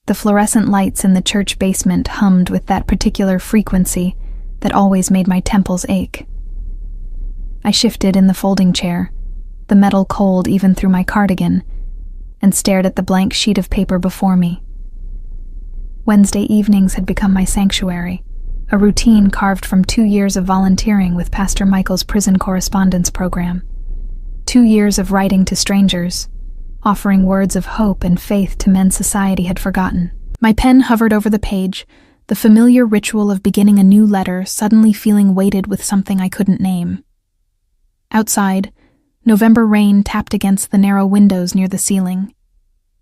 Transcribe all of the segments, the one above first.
The fluorescent lights in the church basement hummed with that particular frequency that always made my temples ache. I shifted in the folding chair, the metal cold even through my cardigan, and stared at the blank sheet of paper before me. Wednesday evenings had become my sanctuary, a routine carved from 2 years of volunteering with Pastor Michael's prison correspondence program. 2 years of writing to strangers, offering words of hope and faith to men society had forgotten. My pen hovered over the page, the familiar ritual of beginning a new letter suddenly feeling weighted with something I couldn't name. Outside, November rain tapped against the narrow windows near the ceiling,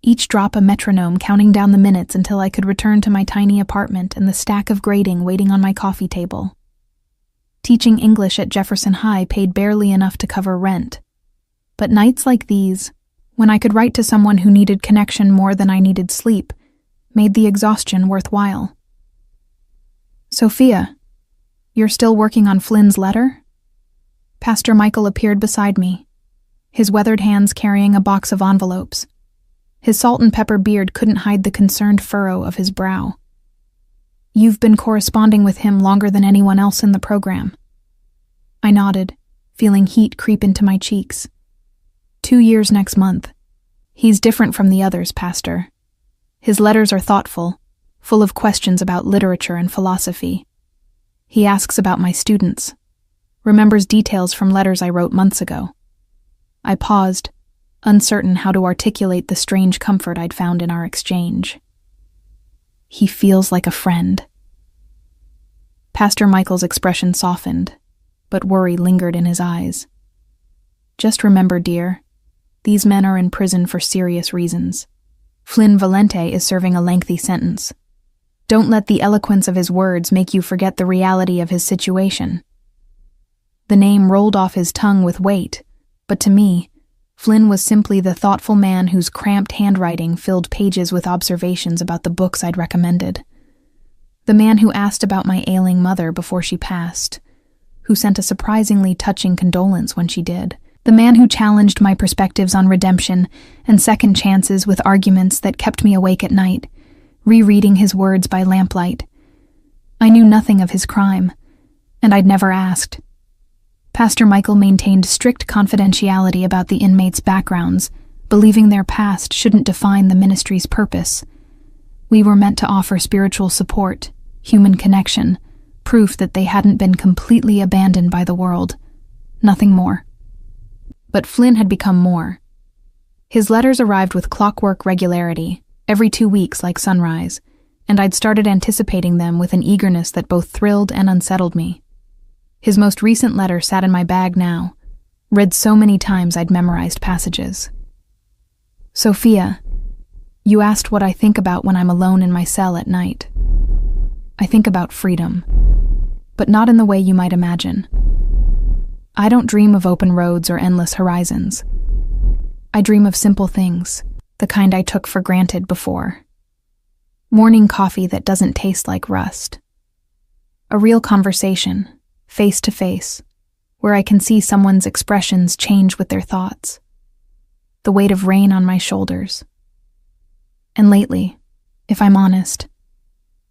each drop a metronome counting down the minutes until I could return to my tiny apartment and the stack of grading waiting on my coffee table. Teaching English at Jefferson High paid barely enough to cover rent. But nights like these, when I could write to someone who needed connection more than I needed sleep, made the exhaustion worthwhile. "Sophia, you're still working on Flynn's letter?" Pastor Michael appeared beside me, his weathered hands carrying a box of envelopes. His salt and pepper beard couldn't hide the concerned furrow of his brow. "You've been corresponding with him longer than anyone else in the program." I nodded, feeling heat creep into my cheeks. 2 years next month. He's different from the others, Pastor. His letters are thoughtful, full of questions about literature and philosophy. He asks about my students, remembers details from letters I wrote months ago. I paused, uncertain how to articulate the strange comfort I'd found in our exchange. He feels like a friend. Pastor Michael's expression softened, but worry lingered in his eyes. "Just remember, dear, these men are in prison for serious reasons. Flynn Valente is serving a lengthy sentence. Don't let the eloquence of his words make you forget the reality of his situation." The name rolled off his tongue with weight, but to me, Flynn was simply the thoughtful man whose cramped handwriting filled pages with observations about the books I'd recommended. The man who asked about my ailing mother before she passed, who sent a surprisingly touching condolence when she did. The man who challenged my perspectives on redemption and second chances with arguments that kept me awake at night, rereading his words by lamplight. I knew nothing of his crime, and I'd never asked. Pastor Michael maintained strict confidentiality about the inmates' backgrounds, believing their past shouldn't define the ministry's purpose. We were meant to offer spiritual support, human connection, proof that they hadn't been completely abandoned by the world. Nothing more. But Flynn had become more. His letters arrived with clockwork regularity, every 2 weeks like sunrise, and I'd started anticipating them with an eagerness that both thrilled and unsettled me. His most recent letter sat in my bag now, read so many times I'd memorized passages. "Sophia, you asked what I think about when I'm alone in my cell at night. I think about freedom, but not in the way you might imagine. I don't dream of open roads or endless horizons. I dream of simple things, the kind I took for granted before. Morning coffee that doesn't taste like rust. A real conversation, face to face, where I can see someone's expressions change with their thoughts. The weight of rain on my shoulders. And lately, if I'm honest,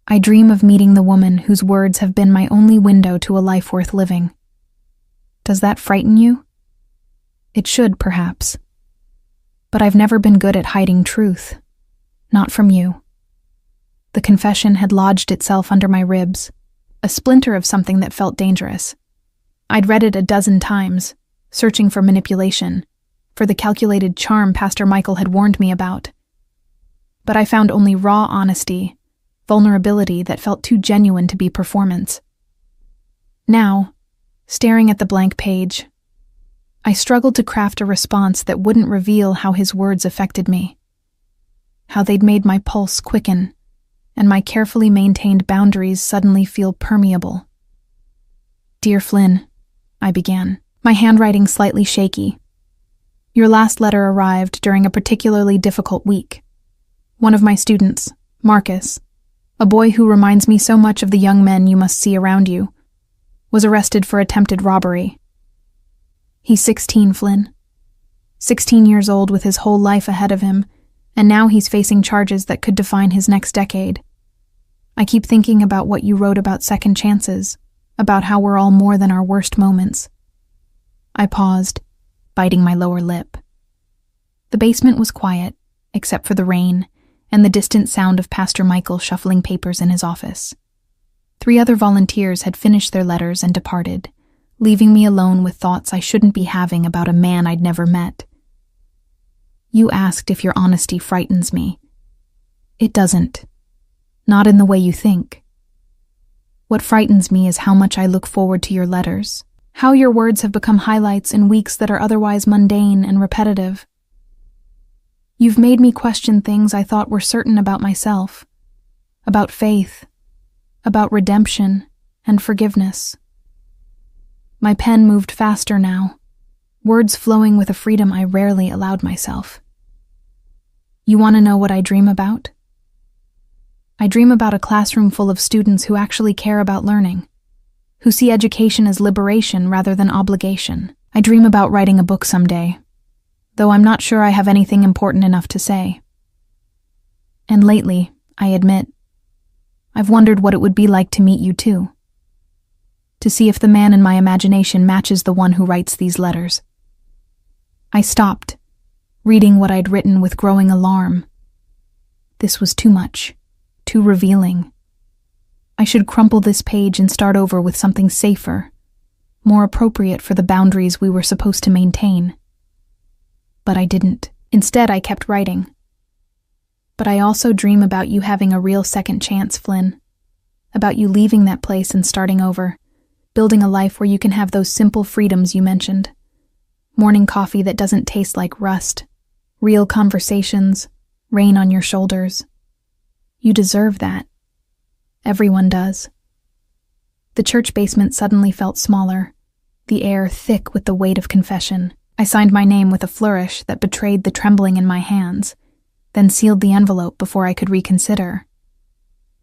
I dream of meeting the woman whose words have been my only window to a life worth living. Does that frighten you? It should, perhaps. But I've never been good at hiding truth. Not from you." The confession had lodged itself under my ribs, a splinter of something that felt dangerous. I'd read it a dozen times, searching for manipulation, for the calculated charm Pastor Michael had warned me about. But I found only raw honesty, vulnerability that felt too genuine to be performance. Now, staring at the blank page, I struggled to craft a response that wouldn't reveal how his words affected me, how they'd made my pulse quicken, and my carefully maintained boundaries suddenly feel permeable. "Dear Flynn," I began, my handwriting slightly shaky. "Your last letter arrived during a particularly difficult week. One of my students, Marcus, a boy who reminds me so much of the young men you must see around you, was arrested for attempted robbery. He's 16, Flynn. 16 years old with his whole life ahead of him, And now he's facing charges that could define his next decade. I keep thinking about what you wrote about second chances, about how we're all more than our worst moments. I paused, biting my lower lip. The basement was quiet, except for the rain and the distant sound of Pastor Michael shuffling papers in his office. 3 other volunteers had finished their letters and departed, leaving me alone with thoughts I shouldn't be having about a man I'd never met. You asked if your honesty frightens me. It doesn't. Not in the way you think. What frightens me is how much I look forward to your letters, how your words have become highlights in weeks that are otherwise mundane and repetitive. You've made me question things I thought were certain about myself, about faith, about redemption and forgiveness. My pen moved faster now, words flowing with a freedom I rarely allowed myself. You want to know what I dream about? I dream about a classroom full of students who actually care about learning, who see education as liberation rather than obligation. I dream about writing a book someday, though I'm not sure I have anything important enough to say. And lately, I admit, I've wondered what it would be like to meet you too. To see if the man in my imagination matches the one who writes these letters. I stopped, reading what I'd written with growing alarm. This was too much, too revealing. I should crumple this page and start over with something safer, more appropriate for the boundaries we were supposed to maintain. But I didn't. Instead, I kept writing. But I also dream about you having a real second chance, Flynn. About you leaving that place and starting over, building a life where you can have those simple freedoms you mentioned. Morning coffee that doesn't taste like rust, real conversations, rain on your shoulders. You deserve that. Everyone does. The church basement suddenly felt smaller, the air thick with the weight of confession. I signed my name with a flourish that betrayed the trembling in my hands, then sealed the envelope before I could reconsider.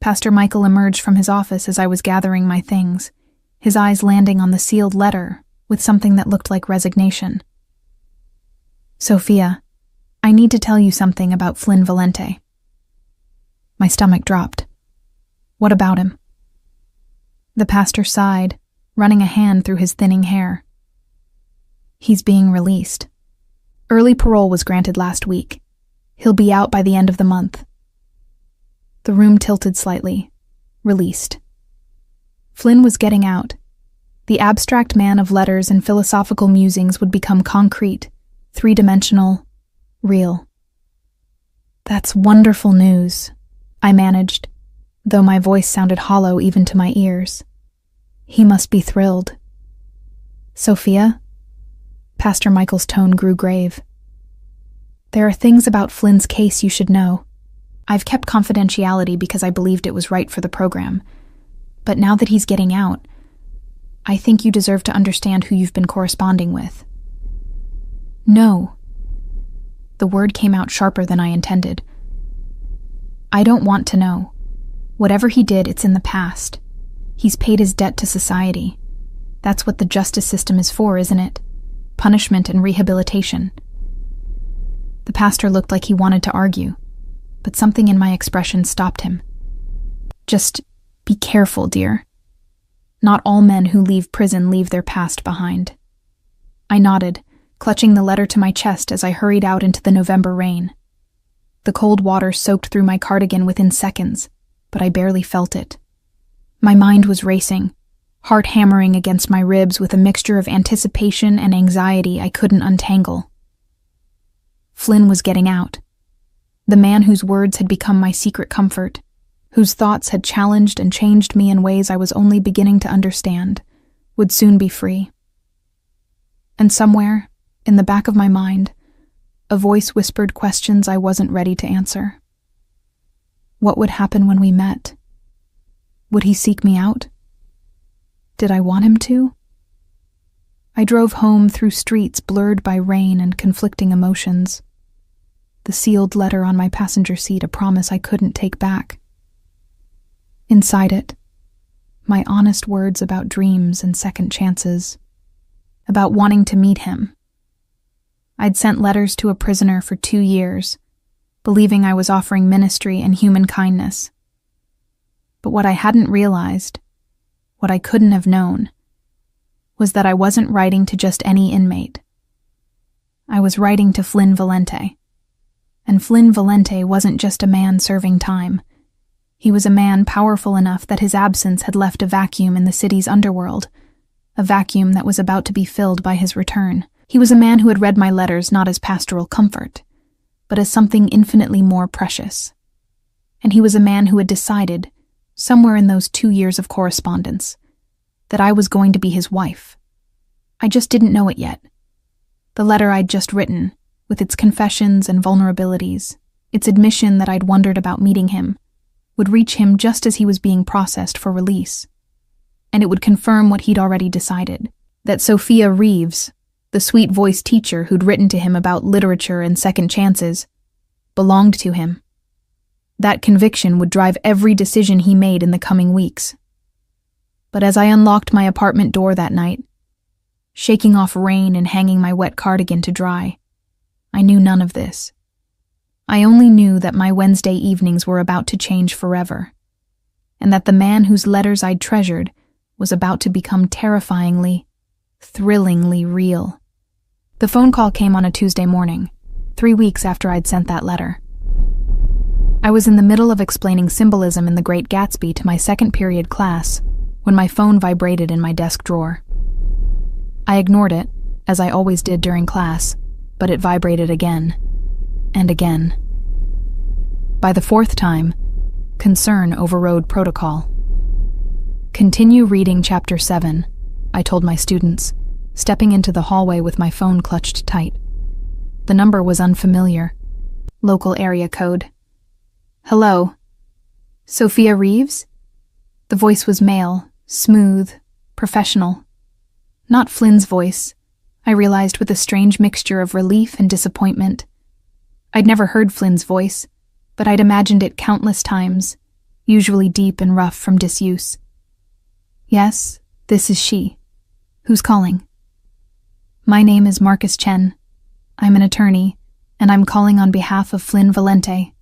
Pastor Michael emerged from his office as I was gathering my things, his eyes landing on the sealed letter with something that looked like resignation. Sophia, I need to tell you something about Flynn Valente. My stomach dropped. What about him? The pastor sighed, running a hand through his thinning hair. He's being released. Early parole was granted last week. He'll be out by the end of the month. The room tilted slightly. Released. Flynn was getting out. The abstract man of letters and philosophical musings would become concrete, three-dimensional, real. That's wonderful news, I managed, though my voice sounded hollow even to my ears. He must be thrilled. Sophia? Pastor Michael's tone grew grave. There are things about Flynn's case you should know. I've kept confidentiality because I believed it was right for the program. But now that he's getting out, I think you deserve to understand who you've been corresponding with. No. The word came out sharper than I intended. I don't want to know. Whatever he did, it's in the past. He's paid his debt to society. That's what the justice system is for, isn't it? Punishment and rehabilitation. The pastor looked like he wanted to argue, but something in my expression stopped him. Just be careful, dear. Not all men who leave prison leave their past behind. I nodded, clutching the letter to my chest as I hurried out into the November rain. The cold water soaked through my cardigan within seconds, but I barely felt it. My mind was racing, heart hammering against my ribs with a mixture of anticipation and anxiety I couldn't untangle. Flynn was getting out. The man whose words had become my secret comfort, whose thoughts had challenged and changed me in ways I was only beginning to understand, would soon be free. And somewhere, in the back of my mind, a voice whispered questions I wasn't ready to answer. What would happen when we met? Would he seek me out? Did I want him to? I drove home through streets blurred by rain and conflicting emotions. The sealed letter on my passenger seat a promise I couldn't take back. Inside it, my honest words about dreams and second chances, about wanting to meet him. I'd sent letters to a prisoner for 2 years, believing I was offering ministry and human kindness. But what I hadn't realized, what I couldn't have known, was that I wasn't writing to just any inmate. I was writing to Flynn Valente. And Flynn Valente wasn't just a man serving time. He was a man powerful enough that his absence had left a vacuum in the city's underworld, a vacuum that was about to be filled by his return. He was a man who had read my letters not as pastoral comfort, but as something infinitely more precious. And he was a man who had decided, somewhere in those 2 years of correspondence, that I was going to be his wife. I just didn't know it yet. The letter I'd just written, with its confessions and vulnerabilities, its admission that I'd wondered about meeting him, would reach him just as he was being processed for release. And it would confirm what he'd already decided, that Sophia Reeves, the sweet-voiced teacher who'd written to him about literature and second chances, belonged to him. That conviction would drive every decision he made in the coming weeks. But as I unlocked my apartment door that night, shaking off rain and hanging my wet cardigan to dry, I knew none of this. I only knew that my Wednesday evenings were about to change forever, and that the man whose letters I'd treasured was about to become terrifyingly, thrillingly real. The phone call came on a Tuesday morning, 3 weeks after I'd sent that letter. I was in the middle of explaining symbolism in The Great Gatsby to my second period class when my phone vibrated in my desk drawer. I ignored it, as I always did during class, but it vibrated again, and again. By the fourth time, concern overrode protocol. "Continue reading Chapter 7, I told my students, stepping into the hallway with my phone clutched tight. The number was unfamiliar. Local area code. "Hello? Sophia Reeves?" The voice was male, smooth, professional. Not Flynn's voice, I realized, with a strange mixture of relief and disappointment. I'd never heard Flynn's voice, but I'd imagined it countless times, usually deep and rough from disuse. "Yes, this is she. Who's calling?" "My name is Marcus Chen. I'm an attorney, and I'm calling on behalf of Flynn Valente.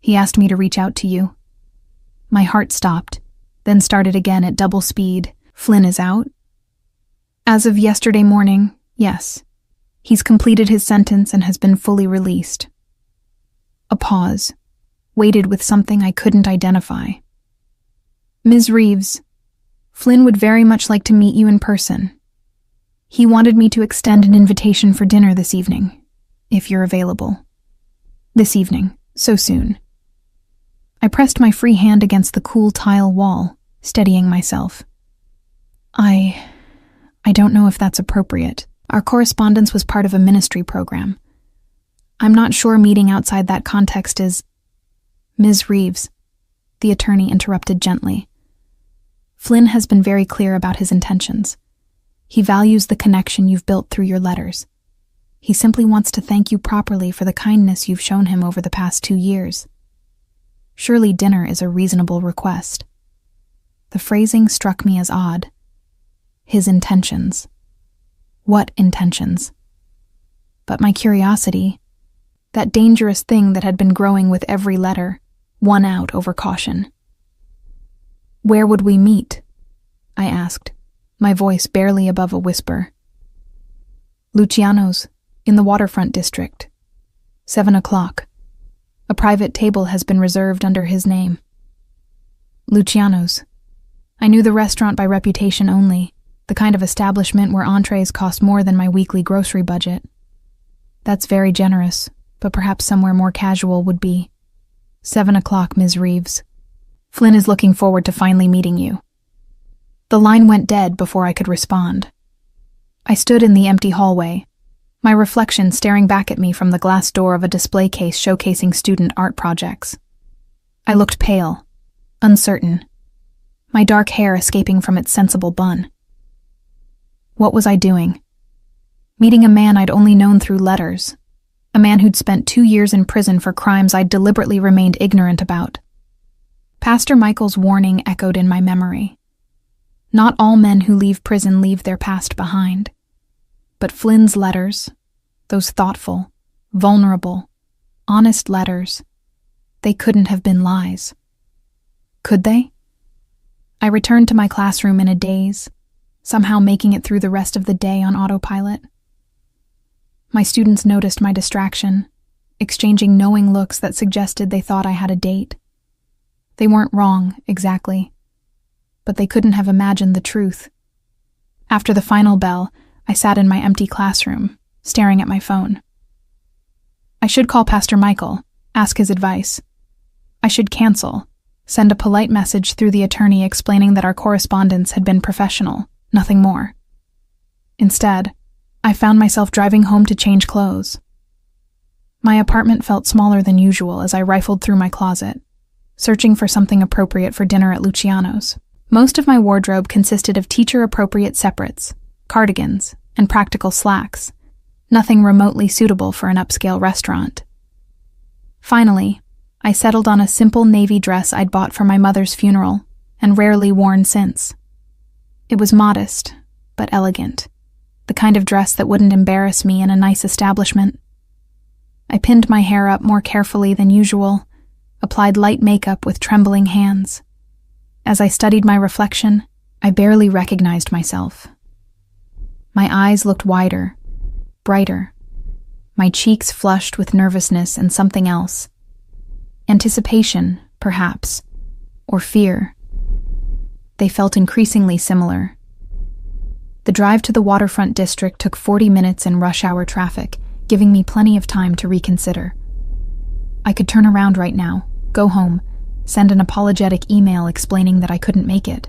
He asked me to reach out to you." My heart stopped, then started again at double speed. "Flynn is out?" "As of yesterday morning, yes. He's completed his sentence and has been fully released." A pause, weighted with something I couldn't identify. "Ms. Reeves, Flynn would very much like to meet you in person. He wanted me to extend an invitation for dinner this evening, if you're available." This evening, so soon. I pressed my free hand against the cool tile wall, steadying myself. I don't know if that's appropriate. Our correspondence was part of a ministry program. I'm not sure meeting outside that context is— "Ms. Reeves," the attorney interrupted gently. "Flynn has been very clear about his intentions. He values the connection you've built through your letters. He simply wants to thank you properly for the kindness you've shown him over the past 2 years. Surely dinner is a reasonable request." The phrasing struck me as odd. His intentions. What intentions? But my curiosity, that dangerous thing that had been growing with every letter, won out over caution. "Where would we meet?" I asked, my voice barely above a whisper. "Luciano's, in the waterfront district. 7 o'clock. A private table has been reserved under his name." Luciano's. I knew the restaurant by reputation only, the kind of establishment where entrees cost more than my weekly grocery budget. "That's very generous, but perhaps somewhere more casual would be. 7 o'clock, Ms. Reeves. Flynn is looking forward to finally meeting you." The line went dead before I could respond. I stood in the empty hallway, my reflection staring back at me from the glass door of a display case showcasing student art projects. I looked pale, uncertain, my dark hair escaping from its sensible bun. What was I doing? Meeting a man I'd only known through letters, a man who'd spent 2 years in prison for crimes I'd deliberately remained ignorant about. Pastor Michael's warning echoed in my memory. Not all men who leave prison leave their past behind. But Flynn's letters, those thoughtful, vulnerable, Honest letters. They couldn't have been lies. Could they? I returned to my classroom in a daze, somehow making it through the rest of the day on autopilot. My students noticed my distraction, exchanging knowing looks that suggested they thought I had a date. They weren't wrong, exactly, but they couldn't have imagined the truth. After the final bell, I sat in my empty classroom, staring at my phone. I should call Pastor Michael, ask his advice. I should cancel, send a polite message through the attorney explaining that our correspondence had been professional, nothing more. Instead, I found myself driving home to change clothes. My apartment felt smaller than usual as I rifled through my closet, searching for something appropriate for dinner at Luciano's. Most of my wardrobe consisted of teacher-appropriate separates, cardigans, and practical slacks, nothing remotely suitable for an upscale restaurant. Finally, I settled on a simple navy dress I'd bought for my mother's funeral and rarely worn since. It was modest, but elegant, the kind of dress that wouldn't embarrass me in a nice establishment. I pinned my hair up more carefully than usual, applied light makeup with trembling hands. As I studied my reflection, I barely recognized myself. My eyes looked wider, brighter, my cheeks flushed with nervousness and something else. Anticipation, perhaps, or fear. They felt increasingly similar. The drive to the waterfront district took 40 minutes in rush hour traffic, giving me plenty of time to reconsider. I could turn around right now, go home, send an apologetic email explaining that I couldn't make it.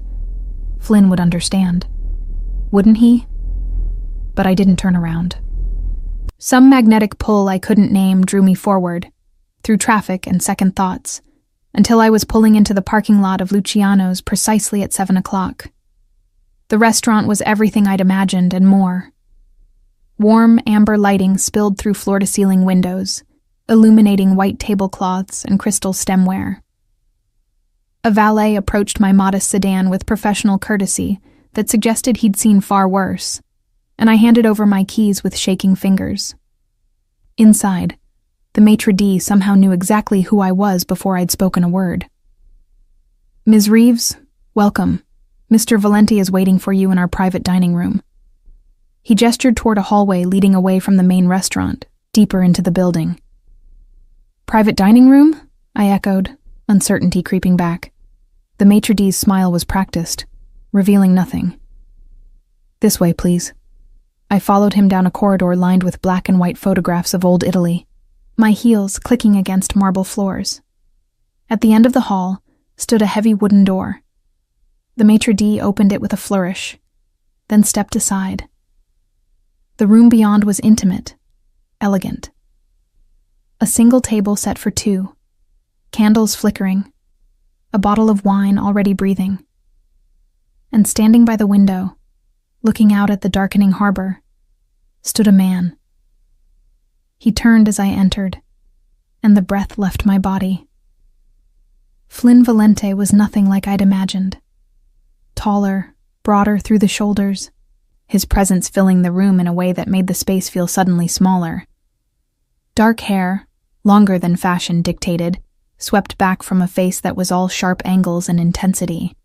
Flynn would understand. Wouldn't he? But I didn't turn around. Some magnetic pull I couldn't name drew me forward, through traffic and second thoughts, until I was pulling into the parking lot of Luciano's precisely at 7 o'clock. The restaurant was everything I'd imagined and more. Warm, amber lighting spilled through floor-to-ceiling windows, illuminating white tablecloths and crystal stemware. A valet approached my modest sedan with professional courtesy that suggested he'd seen far worse, and I handed over my keys with shaking fingers. Inside, the maitre d' somehow knew exactly who I was before I'd spoken a word. "Ms. Reeves, welcome. Mr. Valenti is waiting for you in our private dining room." He gestured toward a hallway leading away from the main restaurant, deeper into the building. "Private dining room?" I echoed, uncertainty creeping back. The maitre d's smile was practiced, revealing nothing. "This way, please." I followed him down a corridor lined with black and white photographs of old Italy, my heels clicking against marble floors. At the end of the hall stood a heavy wooden door. The maitre d' opened it with a flourish, then stepped aside. The room beyond was intimate, elegant. A single table set for two, candles flickering, a bottle of wine already breathing. And standing by the window, looking out at the darkening harbor, stood a man. He turned as I entered, and the breath left my body. Flynn Valenti was nothing like I'd imagined. Taller, broader through the shoulders, his presence filling the room in a way that made the space feel suddenly smaller. Dark hair, longer than fashion dictated, swept back from a face that was all sharp angles and intensity.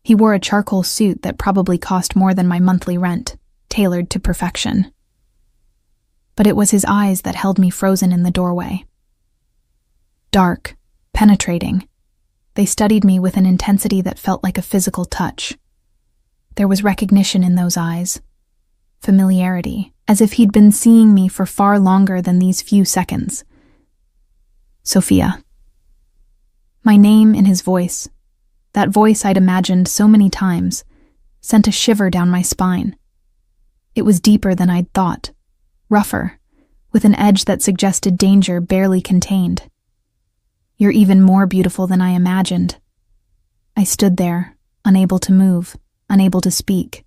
He wore a charcoal suit that probably cost more than my monthly rent, tailored to perfection. But it was his eyes that held me frozen in the doorway. Dark, penetrating, they studied me with an intensity that felt like a physical touch. There was recognition in those eyes, familiarity, as if he'd been seeing me for far longer than these few seconds. "Sophia." My name in his voice, that voice I'd imagined so many times, sent a shiver down my spine. It was deeper than I'd thought, rougher, with an edge that suggested danger barely contained. "You're even more beautiful than I imagined." I stood there, unable to move, unable to speak.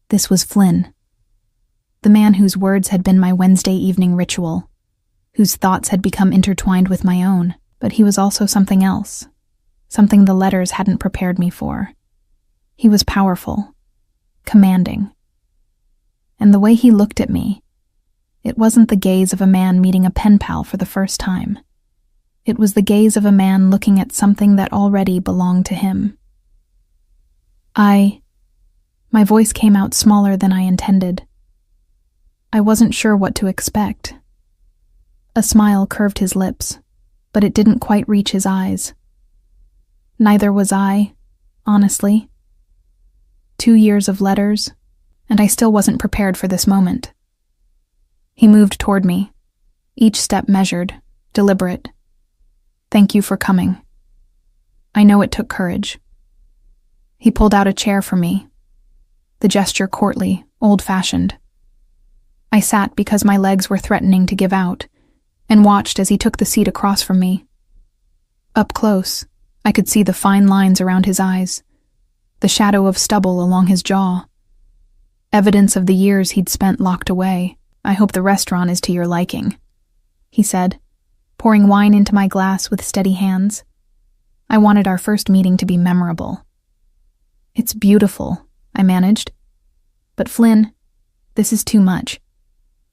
This was Flynn, the man whose words had been my Wednesday evening ritual, whose thoughts had become intertwined with my own, but he was also something else, something the letters hadn't prepared me for. He was powerful, commanding. And the way he looked at me, It wasn't the gaze of a man meeting a pen pal for the first time. It was the gaze of a man looking at something that already belonged to him. My voice came out smaller than I intended. I wasn't sure what to expect. A smile curved his lips, but it didn't quite reach his eyes. Neither was I, honestly. 2 years of letters, and I still wasn't prepared for this moment. He moved toward me, each step measured, deliberate. Thank you for coming. I know it took courage. He pulled out a chair for me, the gesture courtly, old-fashioned. I sat because my legs were threatening to give out, and watched as he took the seat across from me. Up close, I could see the fine lines around his eyes, the shadow of stubble along his jaw. Evidence of the years he'd spent locked away. I hope the restaurant is to your liking, he said, pouring wine into my glass with steady hands. I wanted our first meeting to be memorable. It's beautiful, I managed. But Flynn, this is too much.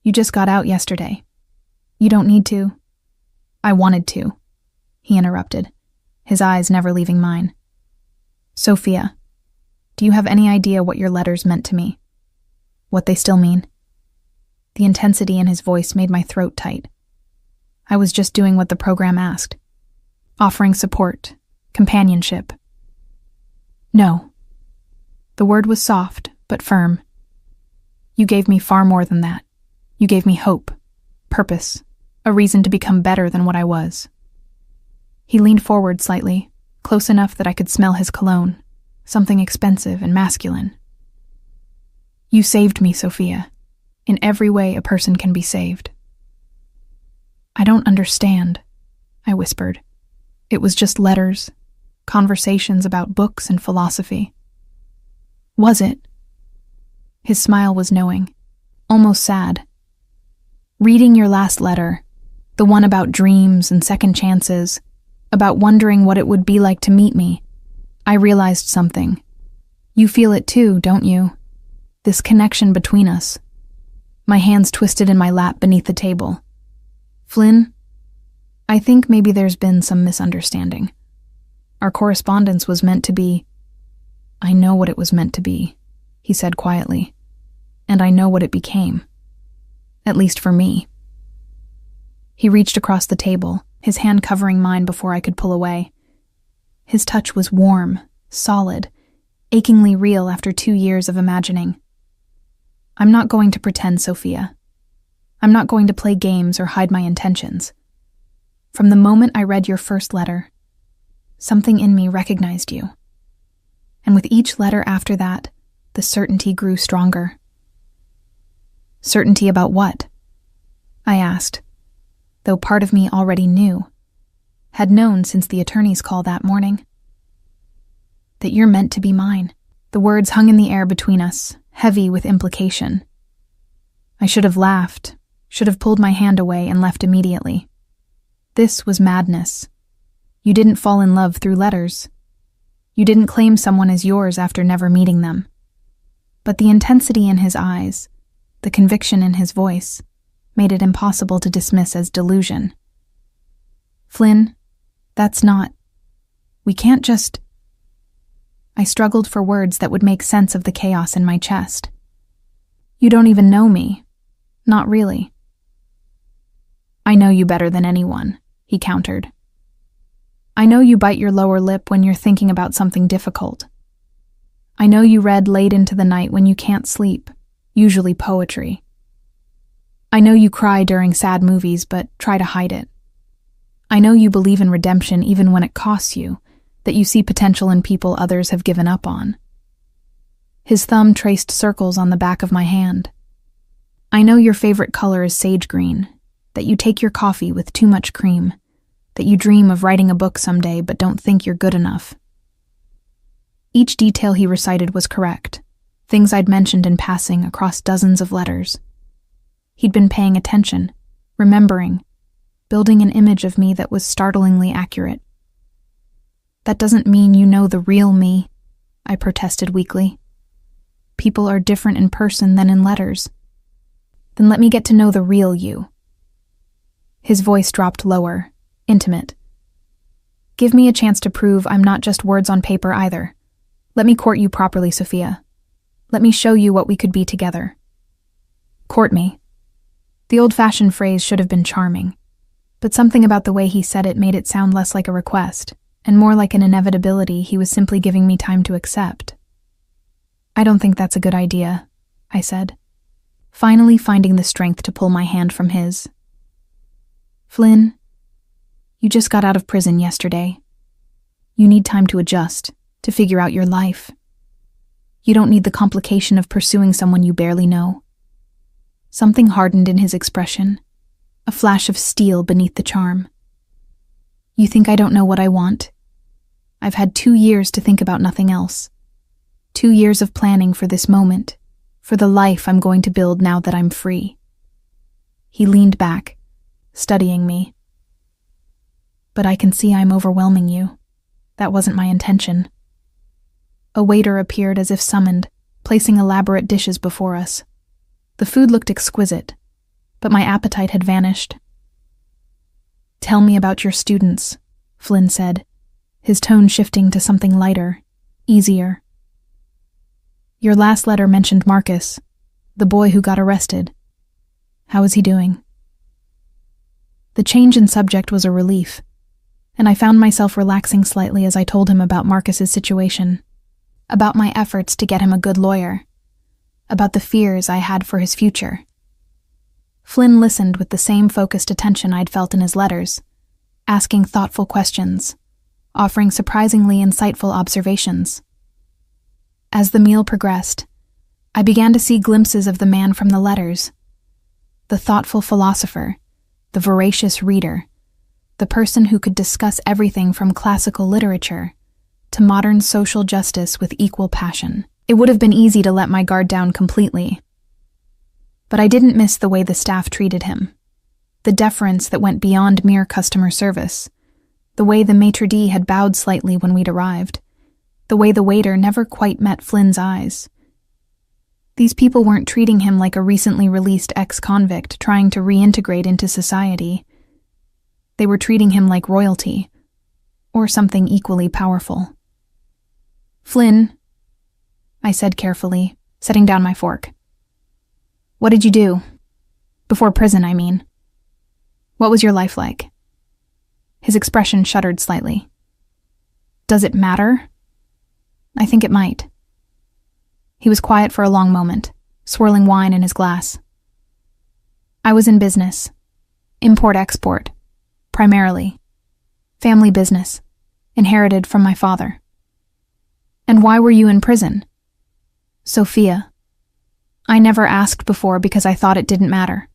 You just got out yesterday. You don't need to. I wanted to, he interrupted, his eyes never leaving mine. Sophia, do you have any idea what your letters meant to me? What they still mean? The intensity in his voice made my throat tight. I was just doing what the program asked, offering support, companionship. No. The word was soft, but firm. You gave me far more than that. You gave me hope, purpose, a reason to become better than what I was. He leaned forward slightly, close enough that I could smell his cologne, something expensive and masculine. You saved me, Sophia. In every way a person can be saved. I don't understand, I whispered. It was just letters, conversations about books and philosophy. Was it? His smile was knowing, almost sad. Reading your last letter, the one about dreams and second chances, about wondering what it would be like to meet me, I realized something. You feel it too, don't you? This connection between us. My hands twisted in my lap beneath the table. Flynn, I think maybe there's been some misunderstanding. Our correspondence was meant to be... I know what it was meant to be, he said quietly. And I know what it became. At least for me. He reached across the table, his hand covering mine before I could pull away. His touch was warm, solid, achingly real after 2 years of imagining. I'm not going to pretend, Sophia. I'm not going to play games or hide my intentions. From the moment I read your first letter, something in me recognized you. And with each letter after that, the certainty grew stronger. Certainty about what? I asked, though part of me already knew, had known since the attorney's call that morning. That you're meant to be mine. The words hung in the air between us, heavy with implication. I should have laughed, should have pulled my hand away and left immediately. This was madness. You didn't fall in love through letters. You didn't claim someone as yours after never meeting them. But the intensity in his eyes, the conviction in his voice, made it impossible to dismiss as delusion. Flynn, that's not... We can't just... I struggled for words that would make sense of the chaos in my chest. You don't even know me. Not really. I know you better than anyone, he countered. I know you bite your lower lip when you're thinking about something difficult. I know you read late into the night when you can't sleep, usually poetry. I know you cry during sad movies but try to hide it. I know you believe in redemption even when it costs you, that you see potential in people others have given up on. His thumb traced circles on the back of my hand. I know your favorite color is sage green, that you take your coffee with too much cream, that you dream of writing a book someday but don't think you're good enough. Each detail he recited was correct, things I'd mentioned in passing across dozens of letters. He'd been paying attention, remembering, building an image of me that was startlingly accurate. That doesn't mean you know the real me, I protested weakly. People are different in person than in letters. Then let me get to know the real you. His voice dropped lower, intimate. Give me a chance to prove I'm not just words on paper either. Let me court you properly, Sophia. Let me show you what we could be together. Court me. The old-fashioned phrase should have been charming, but something about the way he said it made it sound less like a request, and more like an inevitability he was simply giving me time to accept. I don't think that's a good idea, I said, finally finding the strength to pull my hand from his. Flynn, you just got out of prison yesterday. You need time to adjust, to figure out your life. You don't need the complication of pursuing someone you barely know. Something hardened in his expression, a flash of steel beneath the charm. You think I don't know what I want? I've had 2 years to think about nothing else. 2 years of planning for this moment, for the life I'm going to build now that I'm free. He leaned back, studying me. But I can see I'm overwhelming you. That wasn't my intention. A waiter appeared as if summoned, placing elaborate dishes before us. The food looked exquisite, but my appetite had vanished. Tell me about your students, Flynn said, his tone shifting to something lighter, easier. Your last letter mentioned Marcus, the boy who got arrested. How is he doing? The change in subject was a relief, and I found myself relaxing slightly as I told him about Marcus's situation, about my efforts to get him a good lawyer, about the fears I had for his future. Flynn listened with the same focused attention I'd felt in his letters, asking thoughtful questions, offering surprisingly insightful observations. As the meal progressed, I began to see glimpses of the man from the letters, the thoughtful philosopher, the voracious reader, the person who could discuss everything from classical literature to modern social justice with equal passion. It would have been easy to let my guard down completely. But I didn't miss the way the staff treated him, the deference that went beyond mere customer service, the way the maitre d' had bowed slightly when we'd arrived, the way the waiter never quite met Flynn's eyes. These people weren't treating him like a recently released ex-convict trying to reintegrate into society. They were treating him like royalty, or something equally powerful. Flynn, I said carefully, setting down my fork. What did you do? Before prison, I mean. What was your life like? His expression shuddered slightly. Does it matter? I think it might. He was quiet for a long moment, swirling wine in his glass. I was in business. Import-export. Primarily. Family business. Inherited from my father. And why were you in prison? Sophia. I never asked before because I thought it didn't matter.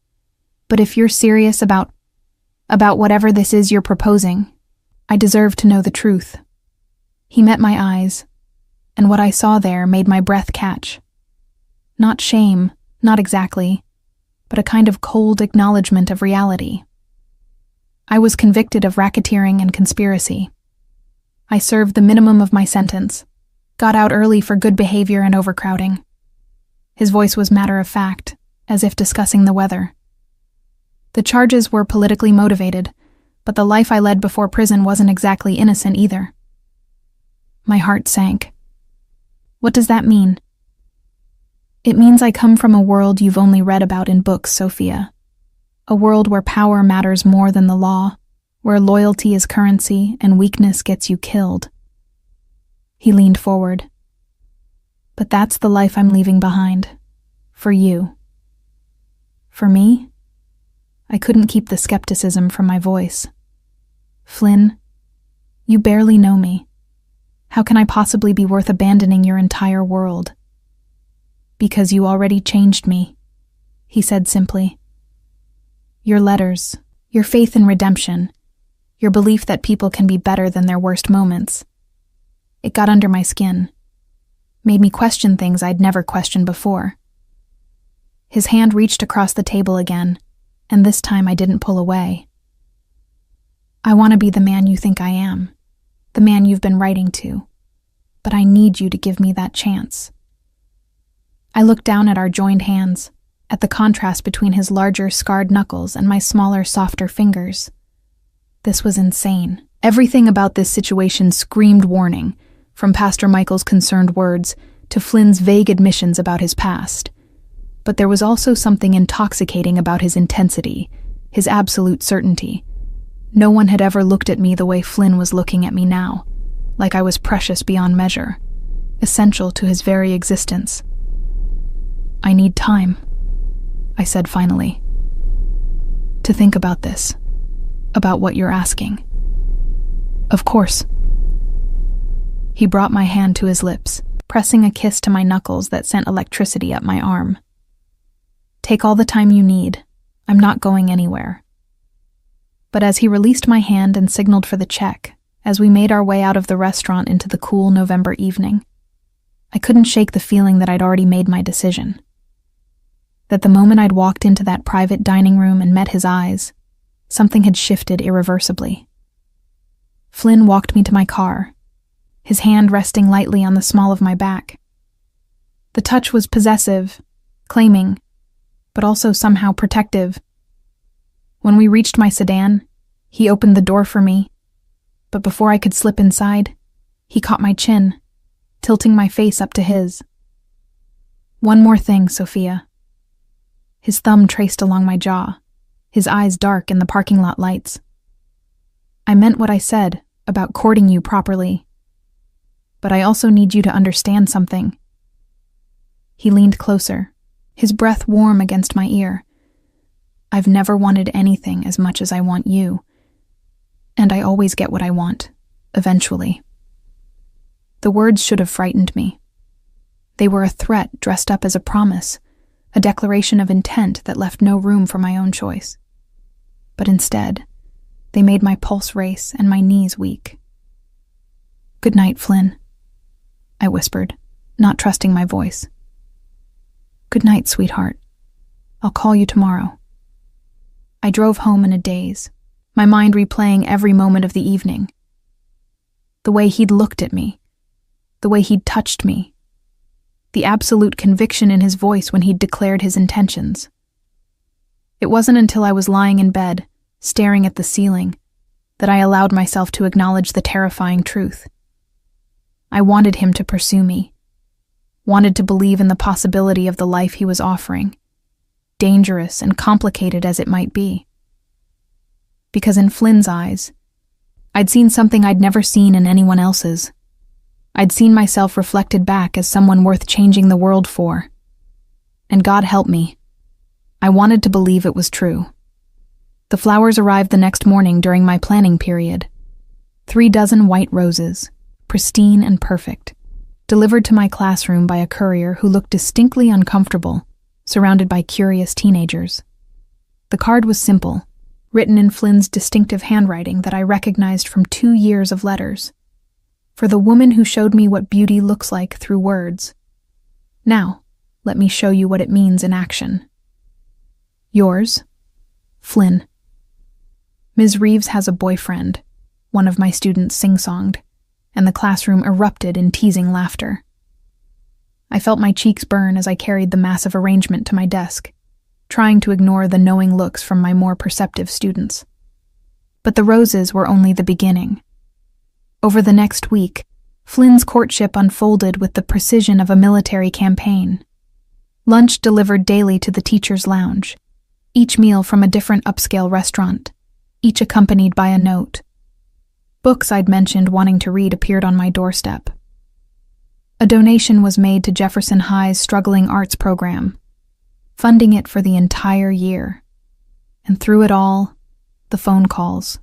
But if you're serious about whatever this is you're proposing, I deserve to know the truth. He met my eyes, and what I saw there made my breath catch. Not shame, not exactly, but a kind of cold acknowledgement of reality. I was convicted of racketeering and conspiracy. I served the minimum of my sentence, got out early for good behavior and overcrowding. His voice was matter-of-fact, as if discussing the weather. The charges were politically motivated, but the life I led before prison wasn't exactly innocent either. My heart sank. What does that mean? It means I come from a world you've only read about in books, Sophia. A world where power matters more than the law, where loyalty is currency and weakness gets you killed. He leaned forward. But that's the life I'm leaving behind. For you. For me? I couldn't keep the skepticism from my voice. Flynn, you barely know me. How can I possibly be worth abandoning your entire world? Because you already changed me, he said simply. Your letters, your faith in redemption, your belief that people can be better than their worst moments. It got under my skin. Made me question things I'd never questioned before. His hand reached across the table again, and this time I didn't pull away. I want to be the man you think I am, the man you've been writing to, but I need you to give me that chance. I looked down at our joined hands, at the contrast between his larger, scarred knuckles and my smaller, softer fingers. This was insane. Everything about this situation screamed warning, from Pastor Michael's concerned words to Flynn's vague admissions about his past. But there was also something intoxicating about his intensity, his absolute certainty. No one had ever looked at me the way Flynn was looking at me now, like I was precious beyond measure, essential to his very existence. "I need time," I said finally, "to think about this, about what you're asking." "Of course." He brought my hand to his lips, pressing a kiss to my knuckles that sent electricity up my arm. "Take all the time you need. I'm not going anywhere." But as he released my hand and signaled for the check, as we made our way out of the restaurant into the cool November evening, I couldn't shake the feeling that I'd already made my decision. That the moment I'd walked into that private dining room and met his eyes, something had shifted irreversibly. Flynn walked me to my car, his hand resting lightly on the small of my back. The touch was possessive, claiming, but also somehow protective. When we reached my sedan, he opened the door for me, but before I could slip inside, he caught my chin, tilting my face up to his. "One more thing, Sophia." His thumb traced along my jaw, his eyes dark in the parking lot lights. "I meant what I said about courting you properly. But I also need you to understand something." He leaned closer, his breath warm against my ear. "I've never wanted anything as much as I want you. And I always get what I want, eventually." The words should have frightened me. They were a threat dressed up as a promise, a declaration of intent that left no room for my own choice. But instead, they made my pulse race and my knees weak. "Good night, Flynn," I whispered, not trusting my voice. "Good night, sweetheart. I'll call you tomorrow." I drove home in a daze, my mind replaying every moment of the evening. The way he'd looked at me, the way he'd touched me, the absolute conviction in his voice when he'd declared his intentions. It wasn't until I was lying in bed, staring at the ceiling, that I allowed myself to acknowledge the terrifying truth. I wanted him to pursue me, wanted to believe in the possibility of the life he was offering, dangerous and complicated as it might be. Because in Flynn's eyes, I'd seen something I'd never seen in anyone else's. I'd seen myself reflected back as someone worth changing the world for. And God help me, I wanted to believe it was true. The flowers arrived the next morning during my planning period. 3 dozen white roses, pristine and perfect, delivered to my classroom by a courier who looked distinctly uncomfortable, surrounded by curious teenagers. The card was simple, written in Flynn's distinctive handwriting that I recognized from 2 years of letters. For the woman who showed me what beauty looks like through words. Now, let me show you what it means in action. Yours, Flynn. Ms. Reeves has a boyfriend, one of my students sing-songed, and the classroom erupted in teasing laughter. I felt my cheeks burn as I carried the massive arrangement to my desk, trying to ignore the knowing looks from my more perceptive students. But the roses were only the beginning. Over the next week, Flynn's courtship unfolded with the precision of a military campaign. Lunch delivered daily to the teacher's lounge, each meal from a different upscale restaurant, each accompanied by a note. Books I'd mentioned wanting to read appeared on my doorstep. A donation was made to Jefferson High's struggling arts program, funding it for the entire year. And through it all, the phone calls.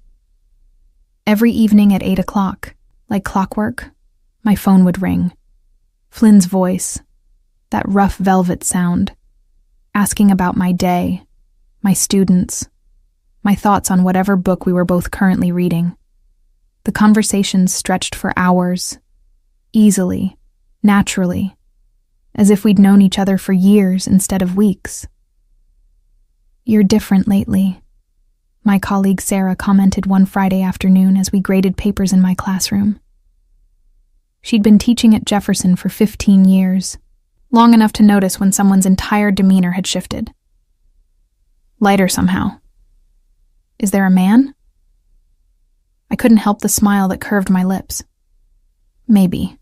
Every evening at 8 o'clock, like clockwork, my phone would ring. Flynn's voice, that rough velvet sound, asking about my day, my students, my thoughts on whatever book we were both currently reading. The conversations stretched for hours, easily, naturally, as if we'd known each other for years instead of weeks. "You're different lately," my colleague Sarah commented one Friday afternoon as we graded papers in my classroom. She'd been teaching at Jefferson for 15 years, long enough to notice when someone's entire demeanor had shifted. lighter somehow. Is there a man? I couldn't help the smile that curved my lips. Maybe.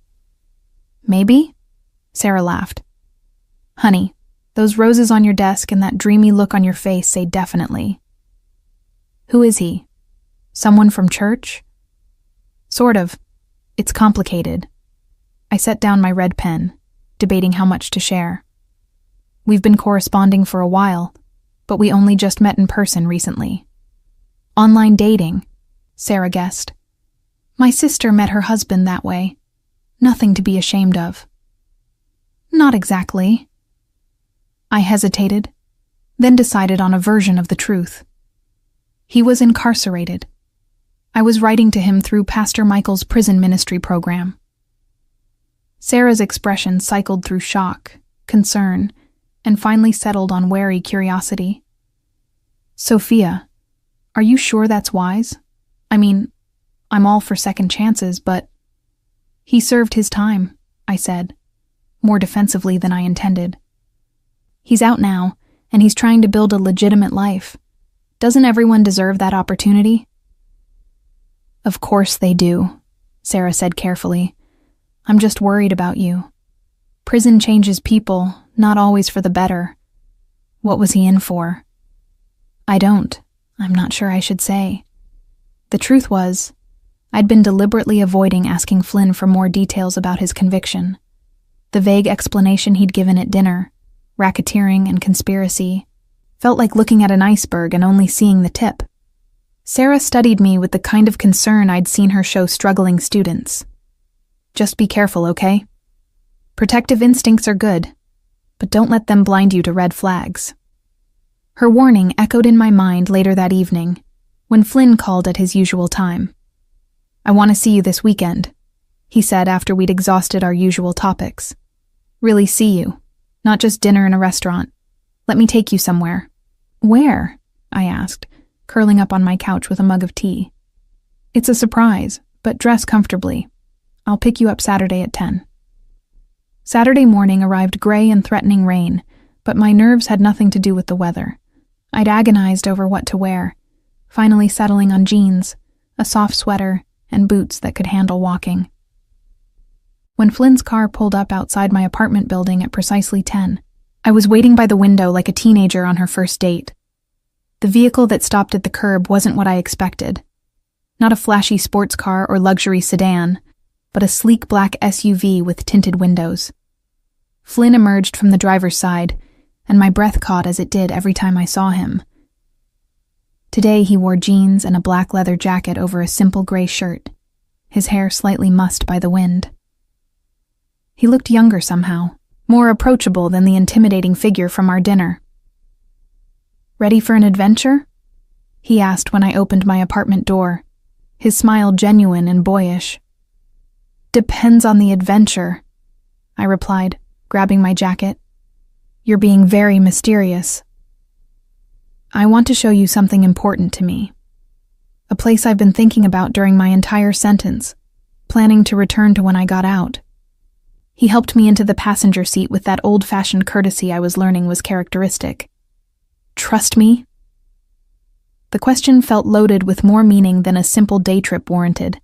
Maybe? Sarah laughed. Honey, those roses on your desk and that dreamy look on your face say definitely. Who is he? Someone from church? Sort of. It's complicated. I set down my red pen, debating how much to share. We've been corresponding for a while, but we only just met in person recently. Online dating, Sarah guessed. My sister met her husband that way. Nothing to be ashamed of. Not exactly. I hesitated, then decided on a version of the truth. He was incarcerated. I was writing to him through Pastor Michael's prison ministry program. Sarah's expression cycled through shock, concern, and finally settled on wary curiosity. Sophia, are you sure that's wise? I mean, I'm all for second chances, but... He served his time, I said, more defensively than I intended. He's out now, and he's trying to build a legitimate life. Doesn't everyone deserve that opportunity? Of course they do, Sarah said carefully. I'm just worried about you. Prison changes people, not always for the better. What was he in for? I don't. I'm not sure I should say. The truth was, I'd been deliberately avoiding asking Flynn for more details about his conviction. The vague explanation he'd given at dinner, racketeering and conspiracy, felt like looking at an iceberg and only seeing the tip. Sarah studied me with the kind of concern I'd seen her show struggling students. Just be careful, okay? Protective instincts are good, but don't let them blind you to red flags. Her warning echoed in my mind later that evening, when Flynn called at his usual time. I want to see you this weekend, he said after we'd exhausted our usual topics. Really see you, not just dinner in a restaurant. Let me take you somewhere. Where? I asked, curling up on my couch with a mug of tea. It's a surprise, but dress comfortably. I'll pick you up Saturday at 10. Saturday morning arrived gray and threatening rain, but my nerves had nothing to do with the weather. I'd agonized over what to wear, finally settling on jeans, a soft sweater, and boots that could handle walking. When Flynn's car pulled up outside my apartment building at precisely 10, I was waiting by the window like a teenager on her first date. The vehicle that stopped at the curb wasn't what I expected. Not a flashy sports car or luxury sedan, but a sleek black SUV with tinted windows. Flynn emerged from the driver's side, and my breath caught as it did every time I saw him. Today he wore jeans and a black leather jacket over a simple gray shirt, his hair slightly mussed by the wind. He looked younger somehow, more approachable than the intimidating figure from our dinner. Ready for an adventure? He asked when I opened my apartment door, his smile genuine and boyish. Depends on the adventure, I replied, grabbing my jacket. You're being very mysterious. I want to show you something important to me. A place I've been thinking about during my entire sentence, planning to return to when I got out. He helped me into the passenger seat with that old-fashioned courtesy I was learning was characteristic. Trust me? The question felt loaded with more meaning than a simple day trip warranted.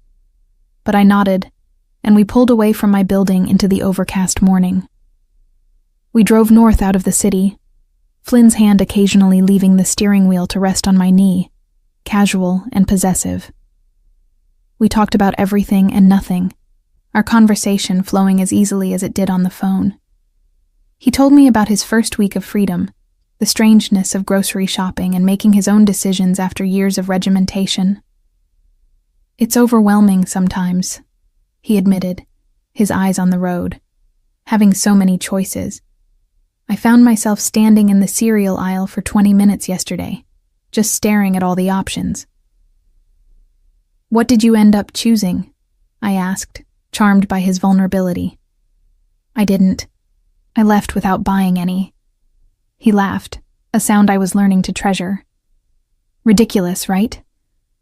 But I nodded, and we pulled away from my building into the overcast morning. We drove north out of the city, Flynn's hand occasionally leaving the steering wheel to rest on my knee, casual and possessive. We talked about everything and nothing, our conversation flowing as easily as it did on the phone. He told me about his first week of freedom, the strangeness of grocery shopping and making his own decisions after years of regimentation. It's overwhelming sometimes, he admitted, his eyes on the road, having so many choices. I found myself standing in the cereal aisle for 20 minutes yesterday, just staring at all the options. What did you end up choosing? I asked, charmed by his vulnerability. I didn't. I left without buying any. He laughed, a sound I was learning to treasure. Ridiculous, right?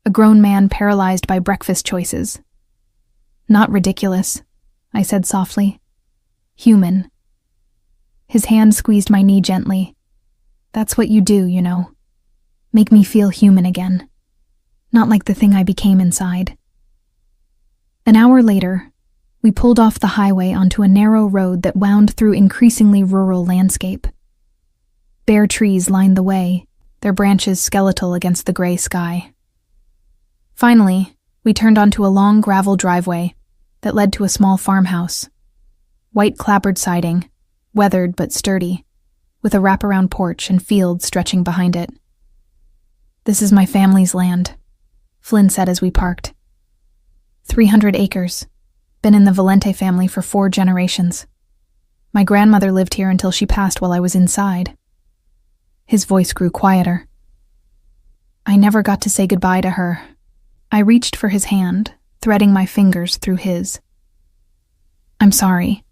A grown man paralyzed by breakfast choices. Not ridiculous, I said softly. Human. His hand squeezed my knee gently. That's what you do, you know. make me feel human again, not like the thing I became inside. An hour later, we pulled off the highway onto a narrow road that wound through increasingly rural landscape. Bare trees lined the way, their branches skeletal against the gray sky. Finally, we turned onto a long gravel driveway that led to a small farmhouse. White clapboard siding, weathered but sturdy, with a wraparound porch and fields stretching behind it. "This is my family's land," Flynn said as we parked. 300 acres. Been in the Valente family for 4 generations. My grandmother lived here until she passed while I was inside. His voice grew quieter. I never got to say goodbye to her. I reached for his hand, threading my fingers through his. "I'm sorry."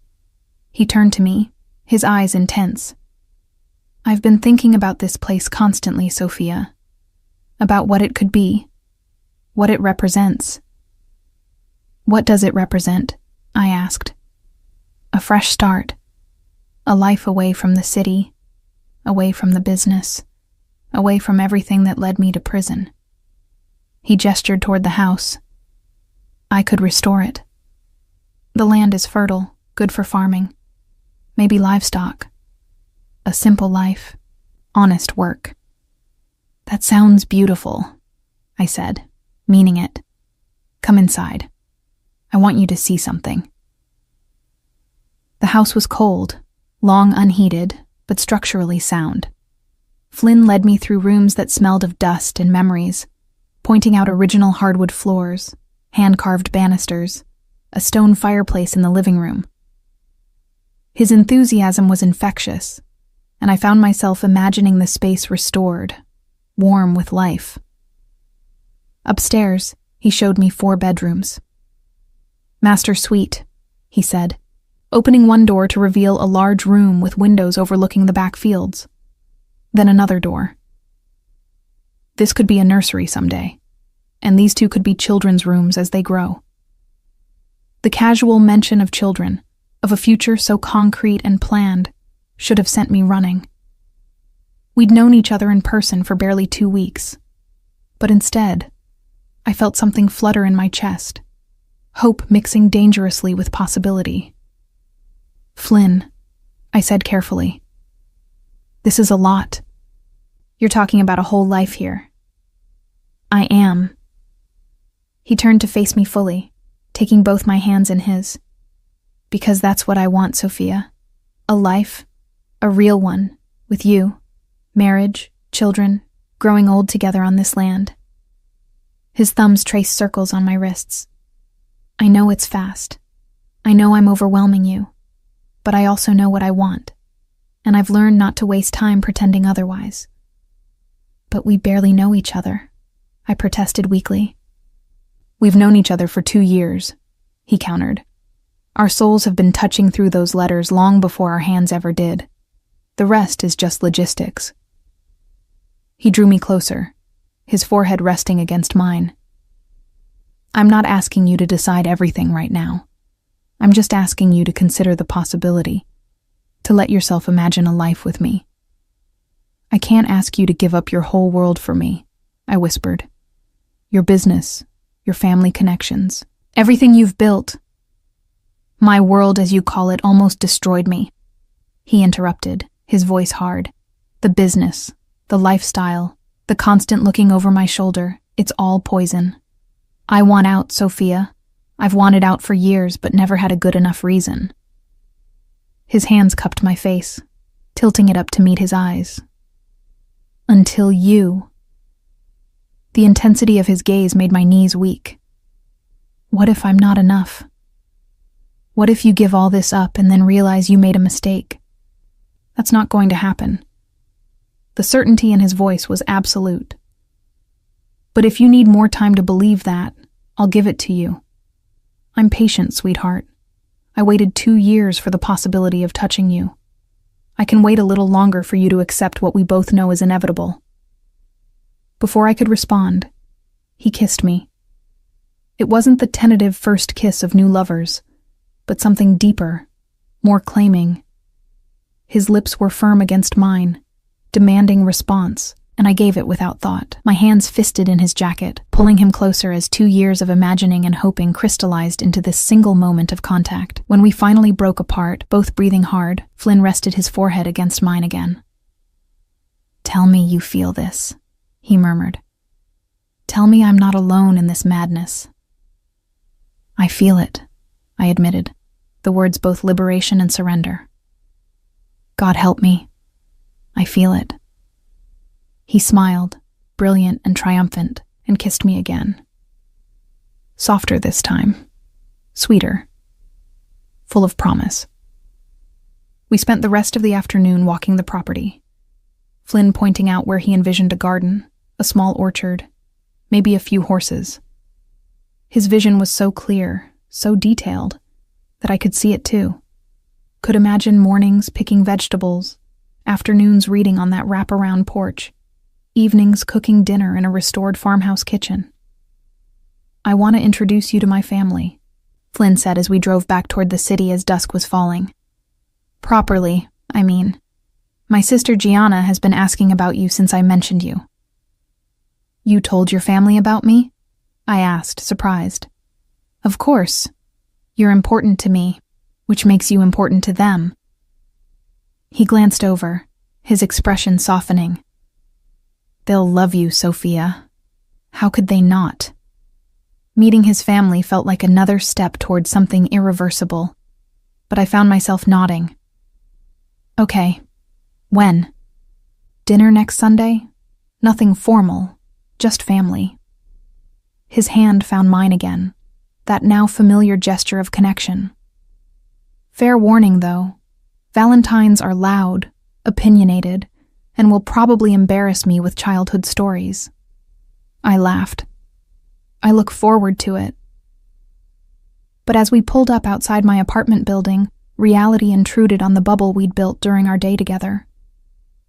He turned to me, his eyes intense. "I've been thinking about this place constantly, Sophia. About what it could be. What it represents." "What does it represent?" I asked. "A fresh start. A life away from the city, away from the business, away from everything that led me to prison." He gestured toward the house. "I could restore it. The land is fertile, good for farming. Maybe livestock. A simple life, honest work." "That sounds beautiful," I said, meaning it. "Come inside. I want you to see something." The house was cold, long unheated, but structurally sound. Flynn led me through rooms that smelled of dust and memories, pointing out original hardwood floors, hand-carved banisters, a stone fireplace in the living room. His enthusiasm was infectious, and I found myself imagining the space restored, warm with life. Upstairs, he showed me 4 bedrooms. "Master suite," he said, opening one door to reveal a large room with windows overlooking the back fields. Then another door. "This could be a nursery someday, and these 2 could be children's rooms as they grow." The casual mention of children, of a future so concrete and planned, should have sent me running. We'd known each other in person for barely 2 weeks, but instead, I felt something flutter in my chest, hope mixing dangerously with possibility. "Flynn," I said carefully, "this is a lot. You're talking about a whole life here." "I am." He turned to face me fully, taking both my hands in his. "Because that's what I want, Sophia. A life, a real one, with you, marriage, children, growing old together on this land." His thumbs traced circles on my wrists. "I know it's fast. I know I'm overwhelming you. But I also know what I want, and I've learned not to waste time pretending otherwise." "But we barely know each other," I protested weakly. "We've known each other for 2 years, he countered. "Our souls have been touching through those letters long before our hands ever did. The rest is just logistics." He drew me closer, his forehead resting against mine. "I'm not asking you to decide everything right now. I'm just asking you to consider the possibility, to let yourself imagine a life with me. I can't ask you to give up your whole world for me," I whispered. "Your business, your family connections, everything you've built." "My world, as you call it, almost destroyed me," he interrupted, his voice hard. "The business, the lifestyle, the constant looking over my shoulder, it's all poison. I want out, Sophia. I've wanted out for years, but never had a good enough reason." His hands cupped my face, tilting it up to meet his eyes. "Until you." The intensity of his gaze made my knees weak. "What if I'm not enough? What if you give all this up and then realize you made a mistake? That's not going to happen." The certainty in his voice was absolute. "But if you need more time to believe that, I'll give it to you. I'm patient, sweetheart. I waited 2 years for the possibility of touching you. I can wait a little longer for you to accept what we both know is inevitable." Before I could respond, he kissed me. It wasn't the tentative first kiss of new lovers, but something deeper, more claiming. His lips were firm against mine, demanding response, and I gave it without thought, my hands fisted in his jacket, pulling him closer as 2 years of imagining and hoping crystallized into this single moment of contact. When we finally broke apart, both breathing hard, Flynn rested his forehead against mine again. "Tell me you feel this," he murmured. "Tell me I'm not alone in this madness." "I feel it," I admitted, the words both liberation and surrender. "God help me. I feel it." He smiled, brilliant and triumphant, and kissed me again. Softer this time, sweeter, full of promise. We spent the rest of the afternoon walking the property, Flynn pointing out where he envisioned a garden, a small orchard, maybe a few horses. His vision was so clear, so detailed, that I could see it too. Could imagine mornings picking vegetables, afternoons reading on that wraparound porch, evenings cooking dinner in a restored farmhouse kitchen. "I want to introduce you to my family," Flynn said as we drove back toward the city as dusk was falling. "Properly, I mean. My sister Gianna has been asking about you since I mentioned you." "You told your family about me?" I asked, surprised. "Of course. You're important to me, which makes you important to them." He glanced over, his expression softening. "They'll love you, Sophia. How could they not?" Meeting his family felt like another step toward something irreversible, but I found myself nodding. "Okay. When?" "Dinner next Sunday? Nothing formal, just family." His hand found mine again, that now familiar gesture of connection. "Fair warning, though. Valentines are loud, opinionated, and will probably embarrass me with childhood stories." I laughed. "I look forward to it." But as we pulled up outside my apartment building, reality intruded on the bubble we'd built during our day together.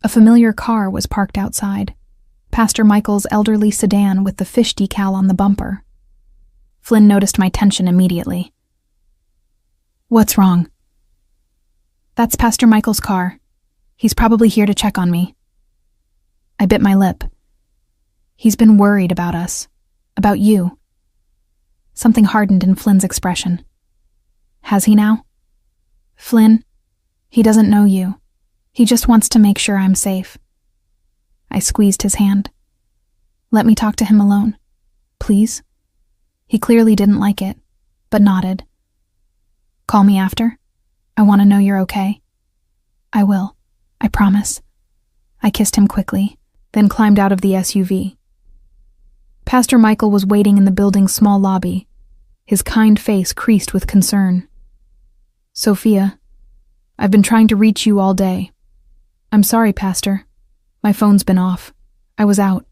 A familiar car was parked outside, Pastor Michael's elderly sedan with the fish decal on the bumper. Flynn noticed my tension immediately. "What's wrong?" "That's Pastor Michael's car. He's probably here to check on me." I bit my lip. "He's been worried about us. About you." Something hardened in Flynn's expression. "Has he now?" "Flynn, he doesn't know you. He just wants to make sure I'm safe." I squeezed his hand. "Let me talk to him alone, please." He clearly didn't like it, but nodded. "Call me after. I want to know you're okay." "I will. I promise." I kissed him quickly, then climbed out of the SUV. Pastor Michael was waiting in the building's small lobby, his kind face creased with concern. "Sophia, I've been trying to reach you all day. I'm sorry, Pastor. My phone's been off. I was out."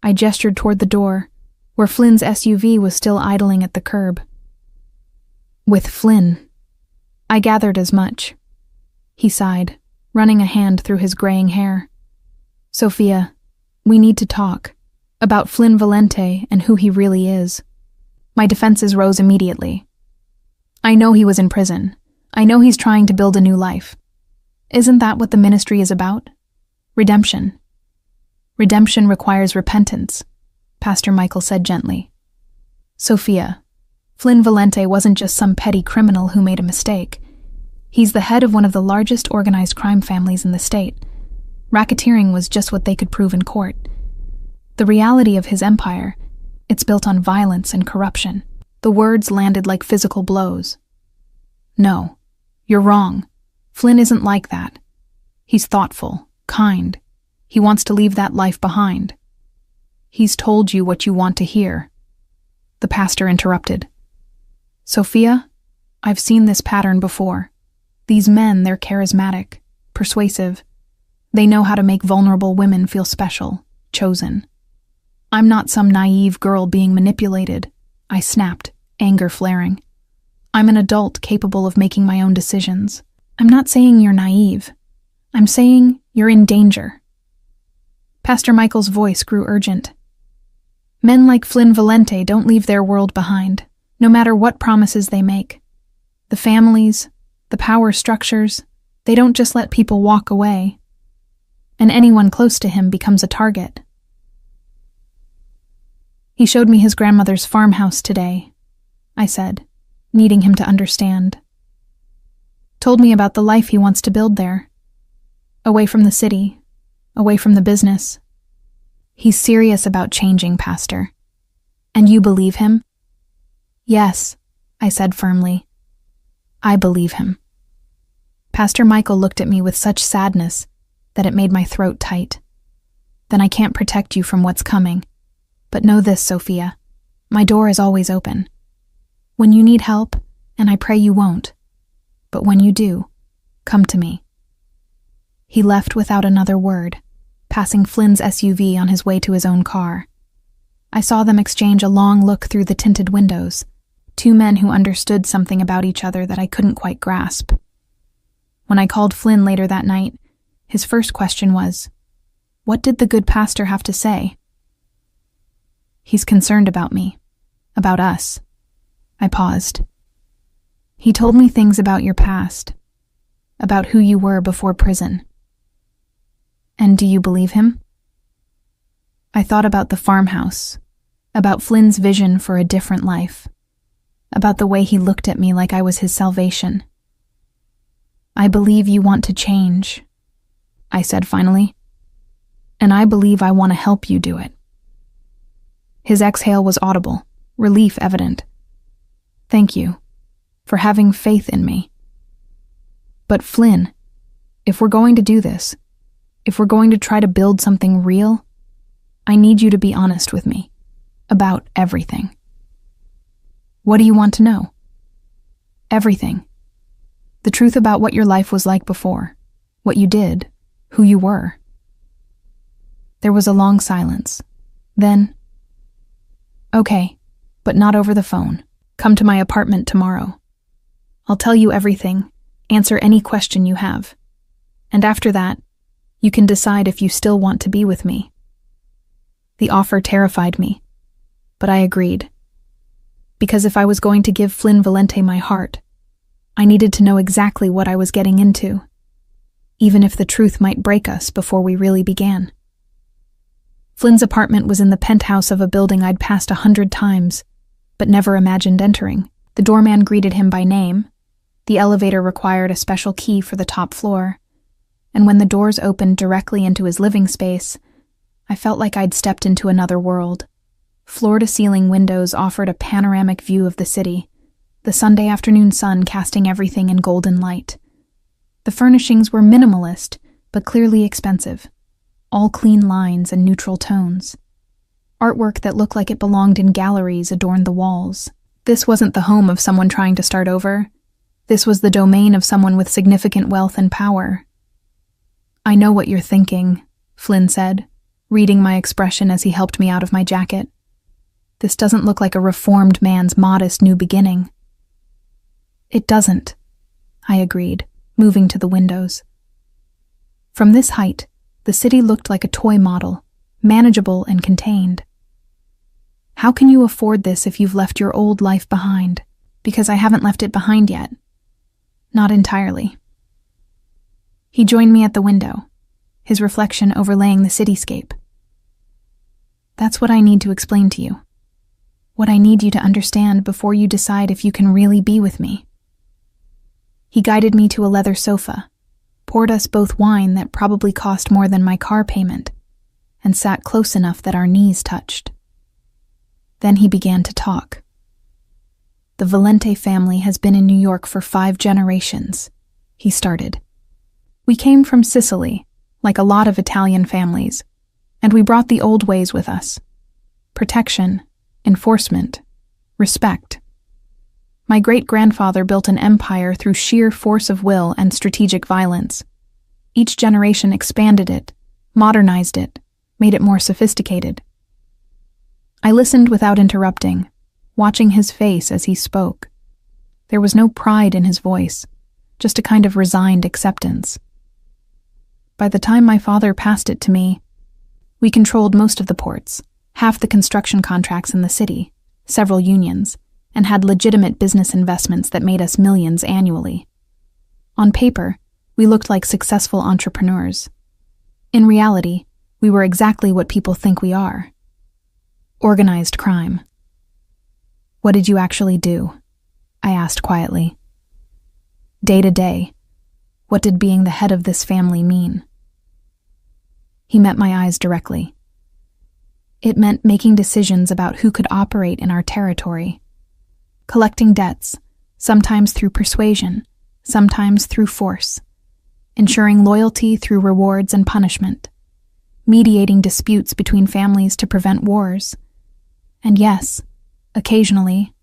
I gestured toward the door, where Flynn's SUV was still idling at the curb. "With Flynn." I gathered as much. He sighed, running a hand through his graying hair. "Sophia, we need to talk. About Flynn Valente and who he really is." My defenses rose immediately. "I know he was in prison. I know he's trying to build a new life. Isn't that what the ministry is about? Redemption. Redemption requires repentance," Pastor Michael said gently. "Sophia, Flynn Valente wasn't just some petty criminal who made a mistake. He's the head of one of the largest organized crime families in the state. Racketeering was just what they could prove in court. The reality of his empire, it's built on violence and corruption." The words landed like physical blows. "No, you're wrong. Flynn isn't like that. He's thoughtful, kind. He wants to leave that life behind." "He's told you what you want to hear." The pastor interrupted. "Sophia, I've seen this pattern before. These men, they're charismatic, persuasive. They know how to make vulnerable women feel special, chosen. I'm not some naive girl being manipulated," I snapped, anger flaring. "I'm an adult capable of making my own decisions. I'm not saying you're naive. I'm saying you're in danger." Pastor Michael's voice grew urgent. "Men like Flynn Valente don't leave their world behind, no matter what promises they make. The families, the power structures, they don't just let people walk away." and anyone close to him becomes a target. He showed me his grandmother's farmhouse today, I said, needing him to understand. Told me about the life he wants to build there. Away from the city, away from the business. He's serious about changing, Pastor. And you believe him? Yes, I said firmly. I believe him. Pastor Michael looked at me with such sadness that it made my throat tight. Then I can't protect you from what's coming. But know this, Sophia. My door is always open. When you need help, and I pray you won't, but when you do, come to me. He left without another word, passing Flynn's SUV on his way to his own car. I saw them exchange a long look through the tinted windows, two men who understood something about each other that I couldn't quite grasp. When I called Flynn later that night, his first question was, "What did the good pastor have to say?" "He's concerned about me, about us." I paused. "He told me things about your past, about who you were before prison." "And do you believe him?" I thought about the farmhouse, about Flynn's vision for a different life, about the way he looked at me like I was his salvation. "I believe you want to change," I said finally, "and I believe I want to help you do it." His exhale was audible, relief evident. "Thank you for having faith in me. But Flynn, if we're going to do this, if we're going to try to build something real, I need you to be honest with me about everything." "What do you want to know?" "Everything. The truth about what your life was like before, what you did, who you were." There was a long silence. Then, "Okay, but not over the phone. Come to my apartment tomorrow. I'll tell you everything, answer any question you have. And after that, you can decide if you still want to be with me." The offer terrified me, but I agreed. Because if I was going to give Flynn Valente my heart, I needed to know exactly what I was getting into, even if the truth might break us before we really began. Flynn's apartment was in the penthouse of a building I'd passed 100 times, but never imagined entering. The doorman greeted him by name. The elevator required a special key for the top floor, and when the doors opened directly into his living space, I felt like I'd stepped into another world. Floor-to-ceiling windows offered a panoramic view of the city, the Sunday afternoon sun casting everything in golden light. The furnishings were minimalist, but clearly expensive. All clean lines and neutral tones. Artwork that looked like it belonged in galleries adorned the walls. This wasn't the home of someone trying to start over. This was the domain of someone with significant wealth and power. "I know what you're thinking," Flynn said, reading my expression as he helped me out of my jacket. "This doesn't look like a reformed man's modest new beginning." "It doesn't," I agreed, moving to the windows. From this height, the city looked like a toy model, manageable and contained. "How can you afford this if you've left your old life behind?" "Because I haven't left it behind yet. Not entirely." He joined me at the window, his reflection overlaying the cityscape. "That's what I need to explain to you. What I need you to understand before you decide if you can really be with me." He guided me to a leather sofa, poured us both wine that probably cost more than my car payment, and sat close enough that our knees touched. Then he began to talk. "The Valente family has been in New York for 5 generations, he started. "We came from Sicily, like a lot of Italian families, and we brought the old ways with us. Protection, enforcement, respect. My great-grandfather built an empire through sheer force of will and strategic violence. Each generation expanded it, modernized it, made it more sophisticated." I listened without interrupting, watching his face as he spoke. There was no pride in his voice, just a kind of resigned acceptance. By the time my father passed it to me, we controlled most of the ports, half the construction contracts in the city, several unions, and had legitimate business investments that made us millions annually. On paper, we looked like successful entrepreneurs. In reality, we were exactly what people think we are. Organized crime. What did you actually do? I asked quietly. Day to day, what did being the head of this family mean? He met my eyes directly. It meant making decisions about who could operate in our territory, collecting debts, sometimes through persuasion, sometimes through force, ensuring loyalty through rewards and punishment, mediating disputes between families to prevent wars, and yes, occasionally,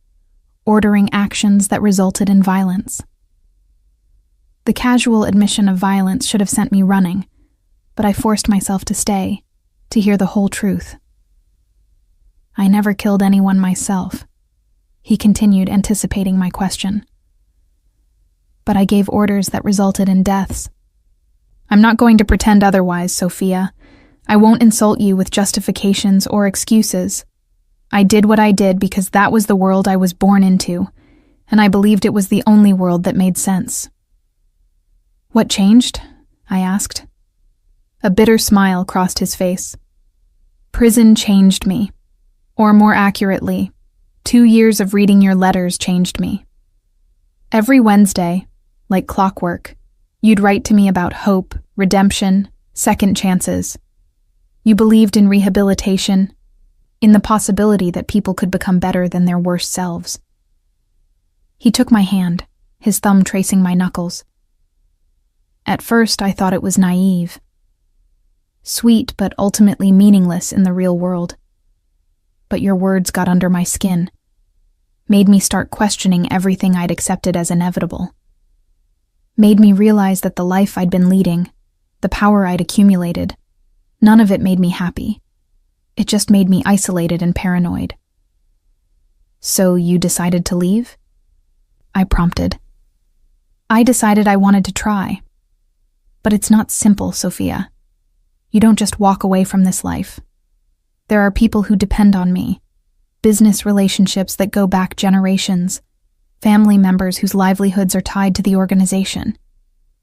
ordering actions that resulted in violence. The casual admission of violence should have sent me running, but I forced myself to stay, to hear the whole truth. I never killed anyone myself, he continued, anticipating my question. But I gave orders that resulted in deaths. I'm not going to pretend otherwise, Sophia. I won't insult you with justifications or excuses. I did what I did because that was the world I was born into, and I believed it was the only world that made sense. What changed? I asked. A bitter smile crossed his face. Prison changed me. Or more accurately, 2 years of reading your letters changed me. Every Wednesday, like clockwork, you'd write to me about hope, redemption, second chances. You believed in rehabilitation, in the possibility that people could become better than their worst selves. He took my hand, his thumb tracing my knuckles. At first, I thought it was naive. Sweet but ultimately meaningless in the real world. But your words got under my skin, made me start questioning everything I'd accepted as inevitable. Made me realize that the life I'd been leading, the power I'd accumulated, none of it made me happy. It just made me isolated and paranoid. So you decided to leave? I prompted. I decided I wanted to try. But it's not simple, Sophia. You don't just walk away from this life. There are people who depend on me, business relationships that go back generations, family members whose livelihoods are tied to the organization.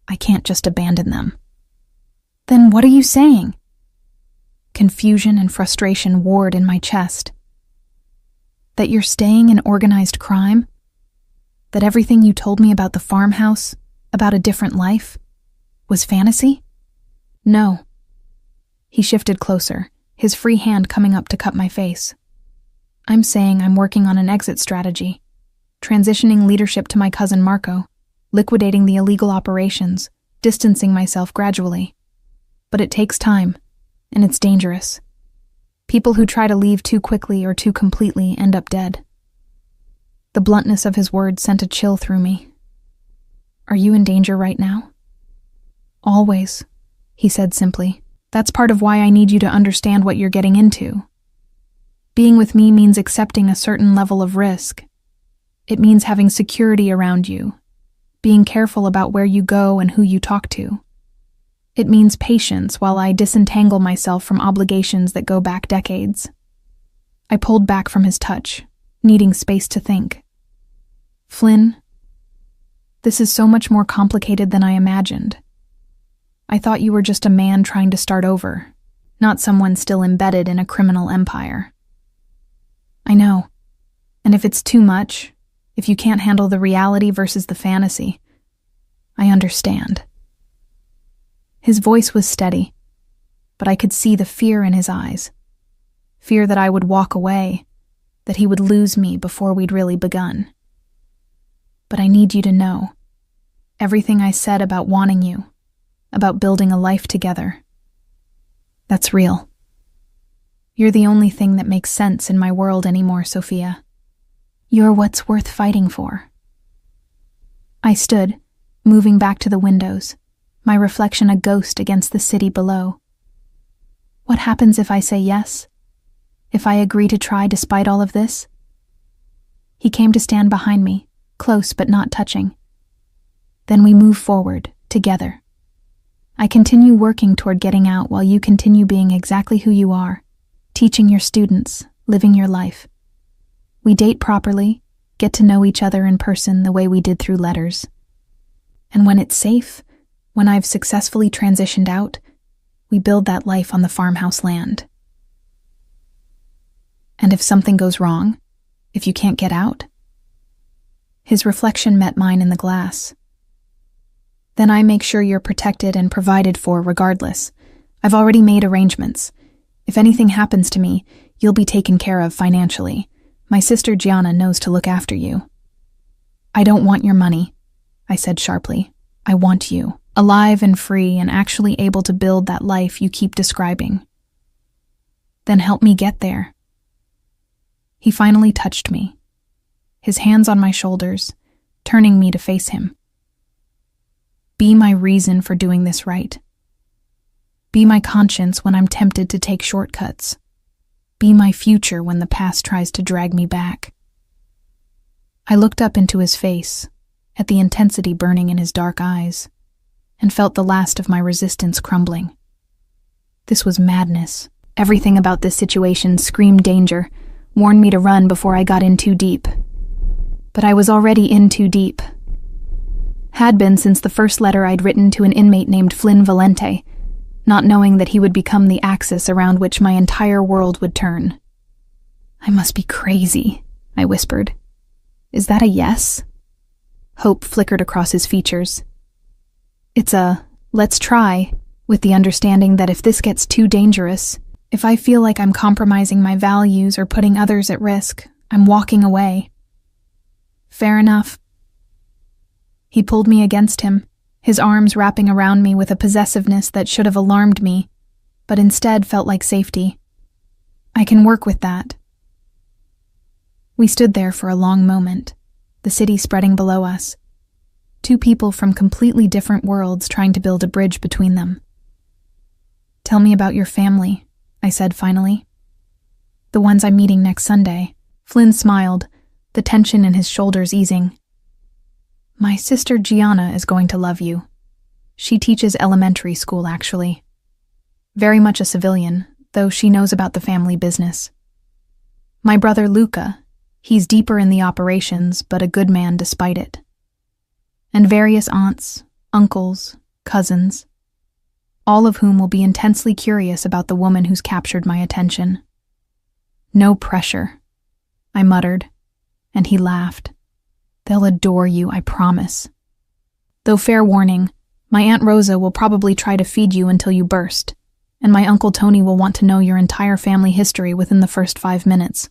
I can't just abandon them. Then what are you saying? Confusion and frustration warred in my chest. That you're staying in organized crime? That everything you told me about the farmhouse, about a different life, was fantasy? No. He shifted closer, his free hand coming up to cut my face. I'm saying I'm working on an exit strategy, transitioning leadership to my cousin Marco, liquidating the illegal operations, distancing myself gradually. But it takes time, and it's dangerous. People who try to leave too quickly or too completely end up dead. The bluntness of his words sent a chill through me. Are you in danger right now? Always, he said simply. That's part of why I need you to understand what you're getting into. Being with me means accepting a certain level of risk. It means having security around you, being careful about where you go and who you talk to. It means patience while I disentangle myself from obligations that go back decades. I pulled back from his touch, needing space to think. Flynn, this is so much more complicated than I imagined. I thought you were just a man trying to start over, not someone still embedded in a criminal empire. I know. And if it's too much, if you can't handle the reality versus the fantasy, I understand. His voice was steady, but I could see the fear in his eyes. Fear that I would walk away, that he would lose me before we'd really begun. But I need you to know, everything I said about wanting you, about building a life together, that's real. You're the only thing that makes sense in my world anymore, Sophia. You're what's worth fighting for. I stood, moving back to the windows, my reflection a ghost against the city below. What happens if I say yes? If I agree to try despite all of this? He came to stand behind me, close but not touching. Then we move forward, together. I continue working toward getting out while you continue being exactly who you are, teaching your students, living your life. We date properly, get to know each other in person the way we did through letters. And when it's safe, when I've successfully transitioned out, we build that life on the farmhouse land. And if something goes wrong, if you can't get out? His reflection met mine in the glass. Then I make sure you're protected and provided for regardless. I've already made arrangements. If anything happens to me, you'll be taken care of financially. My sister Gianna knows to look after you. I don't want your money, I said sharply. I want you, alive and free and actually able to build that life you keep describing. Then help me get there. He finally touched me, his hands on my shoulders, turning me to face him. Be my reason for doing this right. Be my conscience when I'm tempted to take shortcuts. Be my future when the past tries to drag me back. I looked up into his face, at the intensity burning in his dark eyes, and felt the last of my resistance crumbling. This was madness. Everything about this situation screamed danger, warned me to run before I got in too deep. But I was already in too deep. Had been since the first letter I'd written to an inmate named Flynn Valente, not knowing that he would become the axis around which my entire world would turn. I must be crazy, I whispered. Is that a yes? Hope flickered across his features. It's a, let's try, with the understanding that if this gets too dangerous, if I feel like I'm compromising my values or putting others at risk, I'm walking away. Fair enough. He pulled me against him, his arms wrapping around me with a possessiveness that should have alarmed me, but instead felt like safety. I can work with that. We stood there for a long moment, the city spreading below us, two people from completely different worlds trying to build a bridge between them. Tell me about your family, I said finally. The ones I'm meeting next Sunday. Flynn smiled, the tension in his shoulders easing. My sister Gianna is going to love you. She teaches elementary school, actually. Very much a civilian, though she knows about the family business. My brother Luca, he's deeper in the operations, but a good man despite it. And various aunts, uncles, cousins, all of whom will be intensely curious about the woman who's captured my attention. No pressure, I muttered, and he laughed. They'll adore you, I promise. Though fair warning, my Aunt Rosa will probably try to feed you until you burst, and my Uncle Tony will want to know your entire family history within the first 5 minutes.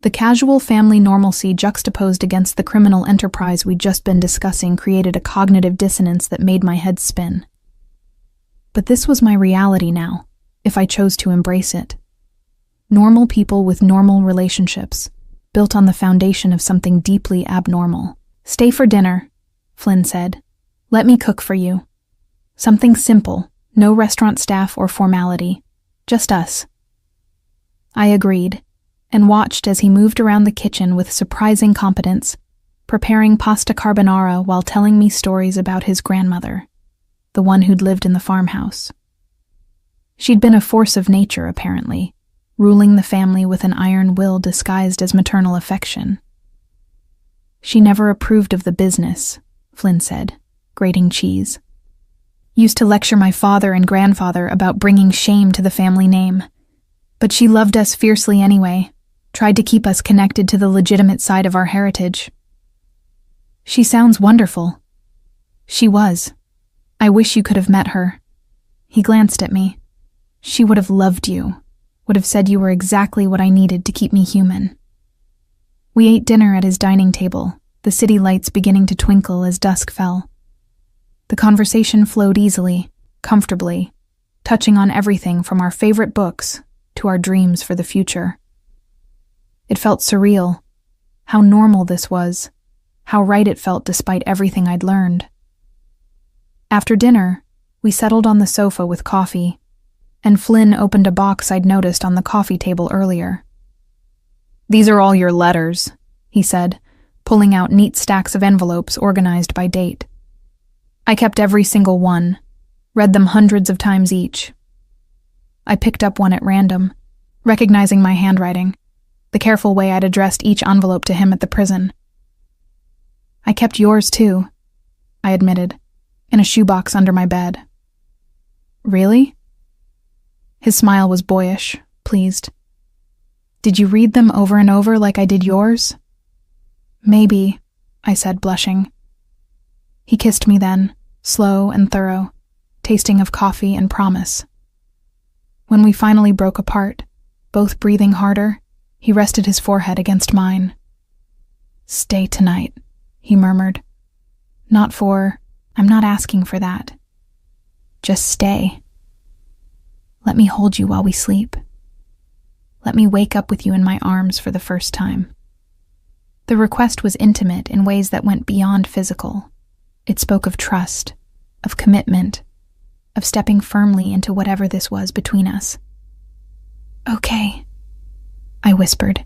The casual family normalcy juxtaposed against the criminal enterprise we'd just been discussing created a cognitive dissonance that made my head spin. But this was my reality now, if I chose to embrace it. Normal people with normal relationships, built on the foundation of something deeply abnormal. Stay for dinner, Flynn said. Let me cook for you. Something simple, no restaurant staff or formality, just us. I agreed, and watched as he moved around the kitchen with surprising competence, preparing pasta carbonara while telling me stories about his grandmother, the one who'd lived in the farmhouse. She'd been a force of nature, apparently, ruling the family with an iron will disguised as maternal affection. She never approved of the business, Flynn said, grating cheese. Used to lecture my father and grandfather about bringing shame to the family name. But she loved us fiercely anyway, tried to keep us connected to the legitimate side of our heritage. She sounds wonderful. She was. I wish you could have met her. He glanced at me. She would have loved you. Would have said you were exactly what I needed to keep me human. We ate dinner at his dining table, the city lights beginning to twinkle as dusk fell. The conversation flowed easily, comfortably, touching on everything from our favorite books to our dreams for the future. It felt surreal, how normal this was, how right it felt despite everything I'd learned. After dinner, we settled on the sofa with coffee, and Flynn opened a box I'd noticed on the coffee table earlier. These are all your letters, he said, pulling out neat stacks of envelopes organized by date. I kept every single one, read them hundreds of times each. I picked up one at random, recognizing my handwriting, the careful way I'd addressed each envelope to him at the prison. I kept yours too, I admitted, in a shoebox under my bed. Really? His smile was boyish, pleased. Did you read them over and over like I did yours? Maybe, I said, blushing. He kissed me then, slow and thorough, tasting of coffee and promise. When we finally broke apart, both breathing harder, he rested his forehead against mine. Stay tonight, he murmured. I'm not asking for that. Just stay. Let me hold you while we sleep. Let me wake up with you in my arms for the first time. The request was intimate in ways that went beyond physical. It spoke of trust, of commitment, of stepping firmly into whatever this was between us. Okay, I whispered.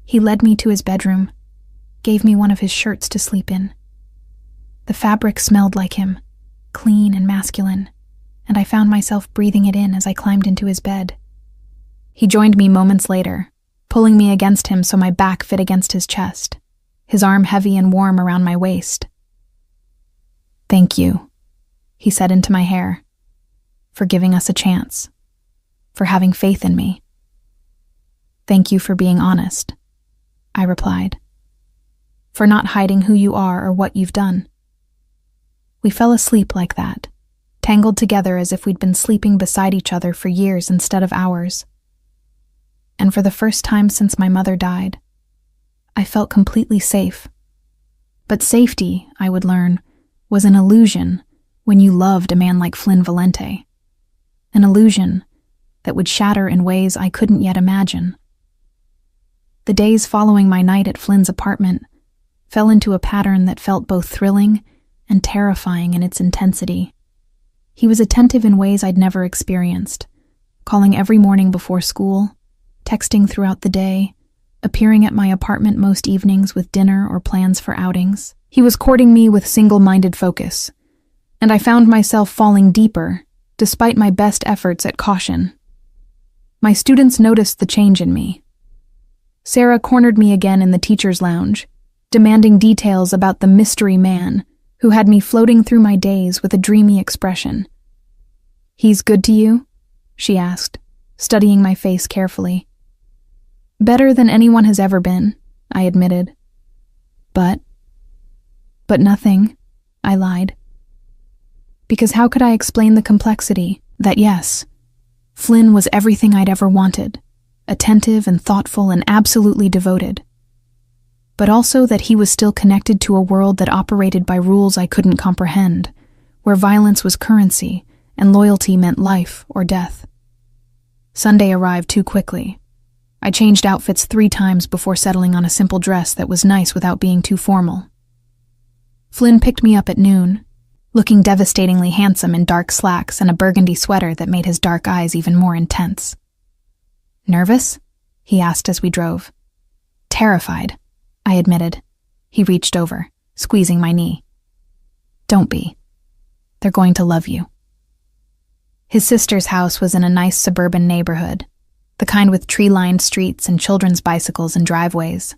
He led me to his bedroom, gave me one of his shirts to sleep in. The fabric smelled like him, clean and masculine, and I found myself breathing it in as I climbed into his bed. He joined me moments later, pulling me against him so my back fit against his chest, his arm heavy and warm around my waist. Thank you, he said into my hair, for giving us a chance, for having faith in me. Thank you for being honest, I replied, for not hiding who you are or what you've done. We fell asleep like that, tangled together as if we'd been sleeping beside each other for years instead of hours. And for the first time since my mother died, I felt completely safe. But safety, I would learn, was an illusion when you loved a man like Flynn Valente. An illusion that would shatter in ways I couldn't yet imagine. The days following my night at Flynn's apartment fell into a pattern that felt both thrilling and terrifying in its intensity. He was attentive in ways I'd never experienced, calling every morning before school, texting throughout the day, appearing at my apartment most evenings with dinner or plans for outings. He was courting me with single-minded focus, and I found myself falling deeper, despite my best efforts at caution. My students noticed the change in me. Sarah cornered me again in the teacher's lounge, demanding details about the mystery man who had me floating through my days with a dreamy expression. He's good to you? She asked, studying my face carefully. Better than anyone has ever been, I admitted. But nothing, I lied. Because how could I explain the complexity that, yes, Flynn was everything I'd ever wanted, attentive and thoughtful and absolutely devoted, but also that he was still connected to a world that operated by rules I couldn't comprehend, where violence was currency and loyalty meant life or death. Sunday arrived too quickly. I changed outfits 3 times before settling on a simple dress that was nice without being too formal. Flynn picked me up at noon, looking devastatingly handsome in dark slacks and a burgundy sweater that made his dark eyes even more intense. Nervous? He asked as we drove. Terrified, I admitted. He reached over, squeezing my knee. Don't be. They're going to love you. His sister's house was in a nice suburban neighborhood, the kind with tree-lined streets and children's bicycles and driveways.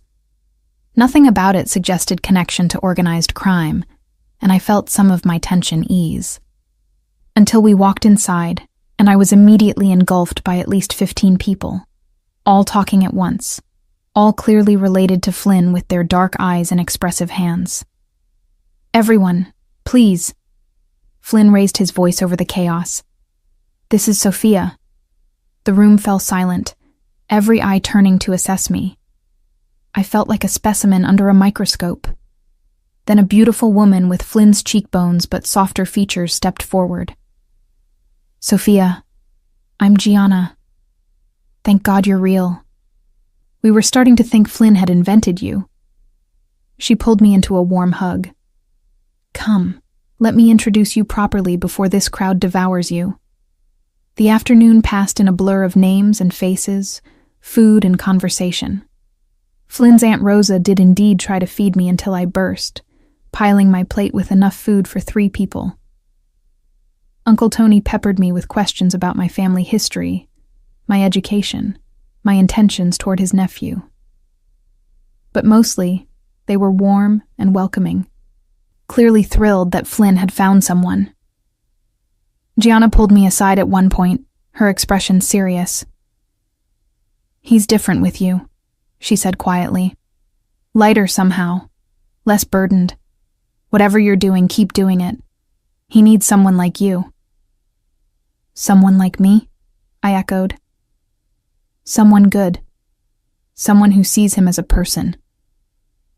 Nothing about it suggested connection to organized crime, and I felt some of my tension ease. Until we walked inside, and I was immediately engulfed by at least 15 people, all talking at once, all clearly related to Flynn with their dark eyes and expressive hands. Everyone, please. Flynn raised his voice over the chaos. This is Sophia. The room fell silent, every eye turning to assess me. I felt like a specimen under a microscope. Then a beautiful woman with Flynn's cheekbones but softer features stepped forward. Sophia, I'm Gianna. Thank God you're real. We were starting to think Flynn had invented you. She pulled me into a warm hug. Come, let me introduce you properly before this crowd devours you. The afternoon passed in a blur of names and faces, food and conversation. Flynn's Aunt Rosa did indeed try to feed me until I burst, piling my plate with enough food for 3 people. Uncle Tony peppered me with questions about my family history, my education, my intentions toward his nephew. But mostly, they were warm and welcoming, clearly thrilled that Flynn had found someone. Gianna pulled me aside at one point, her expression serious. "He's different with you," she said quietly. "Lighter somehow, less burdened. Whatever you're doing, keep doing it. He needs someone like you." "Someone like me?" I echoed. "Someone good. Someone who sees him as a person.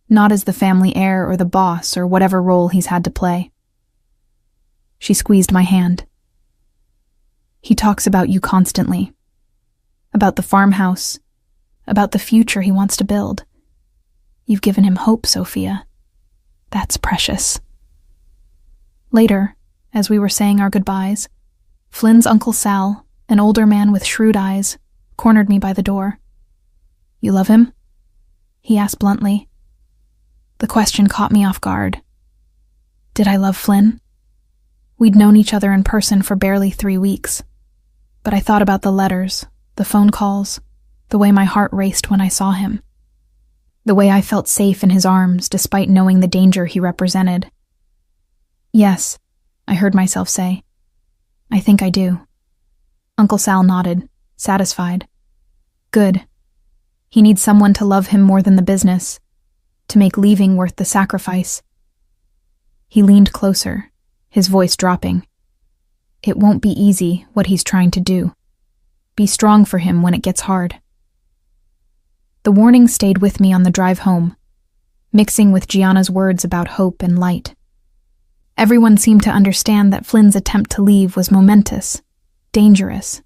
Not as the family heir or the boss or whatever role he's had to play." She squeezed my hand. "He talks about you constantly. About the farmhouse. About the future he wants to build. You've given him hope, Sophia. That's precious." Later, as we were saying our goodbyes, Flynn's Uncle Sal, an older man with shrewd eyes, cornered me by the door. "You love him?" he asked bluntly. The question caught me off guard. Did I love Flynn? We'd known each other in person for barely 3 weeks, but I thought about the letters, the phone calls, the way my heart raced when I saw him, the way I felt safe in his arms despite knowing the danger he represented. "Yes," I heard myself say. "I think I do." Uncle Sal nodded, satisfied. "Good. He needs someone to love him more than the business, to make leaving worth the sacrifice." He leaned closer, his voice dropping. "It won't be easy, what he's trying to do. Be strong for him when it gets hard." The warning stayed with me on the drive home, mixing with Gianna's words about hope and light. Everyone seemed to understand that Flynn's attempt to leave was momentous, dangerous,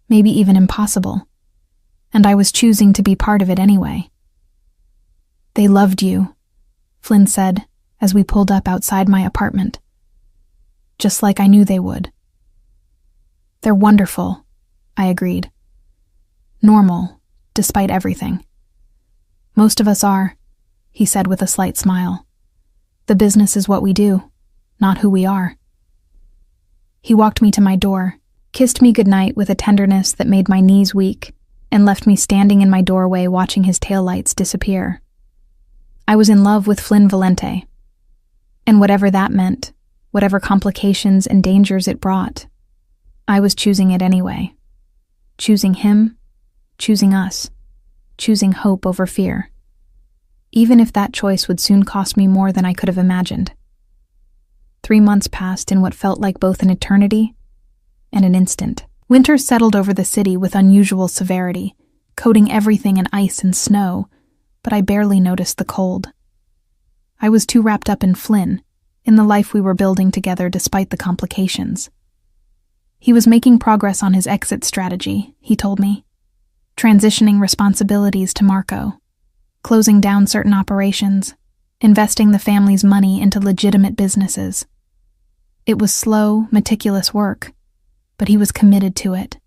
maybe even impossible, and I was choosing to be part of it anyway. "They loved you," Flynn said as we pulled up outside my apartment. "Just like I knew they would." "They're wonderful," I agreed. "Normal, despite everything." "Most of us are," he said with a slight smile. "The business is what we do, not who we are." He walked me to my door, kissed me goodnight with a tenderness that made my knees weak, and left me standing in my doorway watching his taillights disappear. I was in love with Flynn Valente, and whatever that meant, whatever complications and dangers it brought, I was choosing it anyway. Choosing him, choosing us, choosing hope over fear, even if that choice would soon cost me more than I could have imagined. 3 months passed in what felt like both an eternity and an instant. Winter settled over the city with unusual severity, coating everything in ice and snow, but I barely noticed the cold. I was too wrapped up in Flynn, in the life we were building together despite the complications. He was making progress on his exit strategy, he told me, transitioning responsibilities to Marco, closing down certain operations, investing the family's money into legitimate businesses. It was slow, meticulous work, but he was committed to it,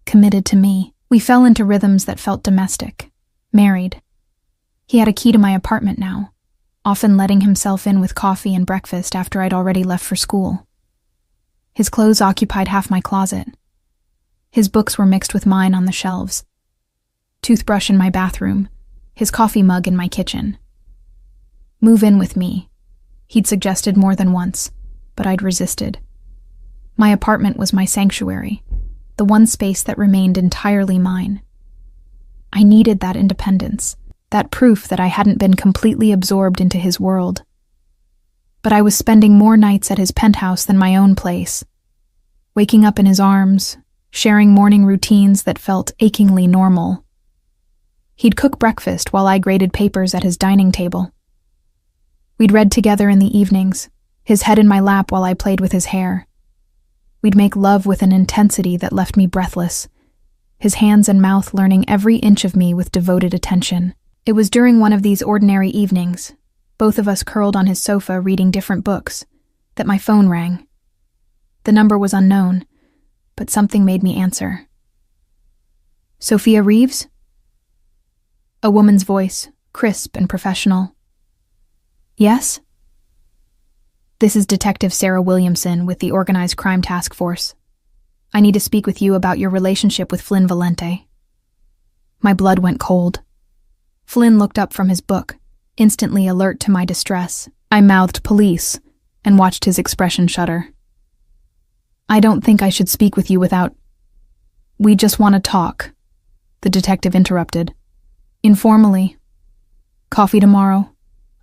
committed to me. We fell into rhythms that felt domestic, married. He had a key to my apartment now, often letting himself in with coffee and breakfast after I'd already left for school. His clothes occupied half my closet. His books were mixed with mine on the shelves. Toothbrush in my bathroom, his coffee mug in my kitchen. "Move in with me," he'd suggested more than once, but I'd resisted. My apartment was my sanctuary, the one space that remained entirely mine. I needed that independence, that proof that I hadn't been completely absorbed into his world. But I was spending more nights at his penthouse than my own place, waking up in his arms, sharing morning routines that felt achingly normal. He'd cook breakfast while I graded papers at his dining table. We'd read together in the evenings, his head in my lap while I played with his hair. We'd make love with an intensity that left me breathless, his hands and mouth learning every inch of me with devoted attention. It was during one of these ordinary evenings, both of us curled on his sofa reading different books, that my phone rang. The number was unknown, but something made me answer. "Sophia Reeves?" A woman's voice, crisp and professional. "Yes?" "This is Detective Sarah Williamson with the Organized Crime Task Force. I need to speak with you about your relationship with Flynn Valente." My blood went cold. Flynn looked up from his book, instantly alert to my distress. I mouthed police and watched his expression shudder. "I don't think I should speak with you without..." We just want to talk, the detective interrupted. Informally. Coffee tomorrow.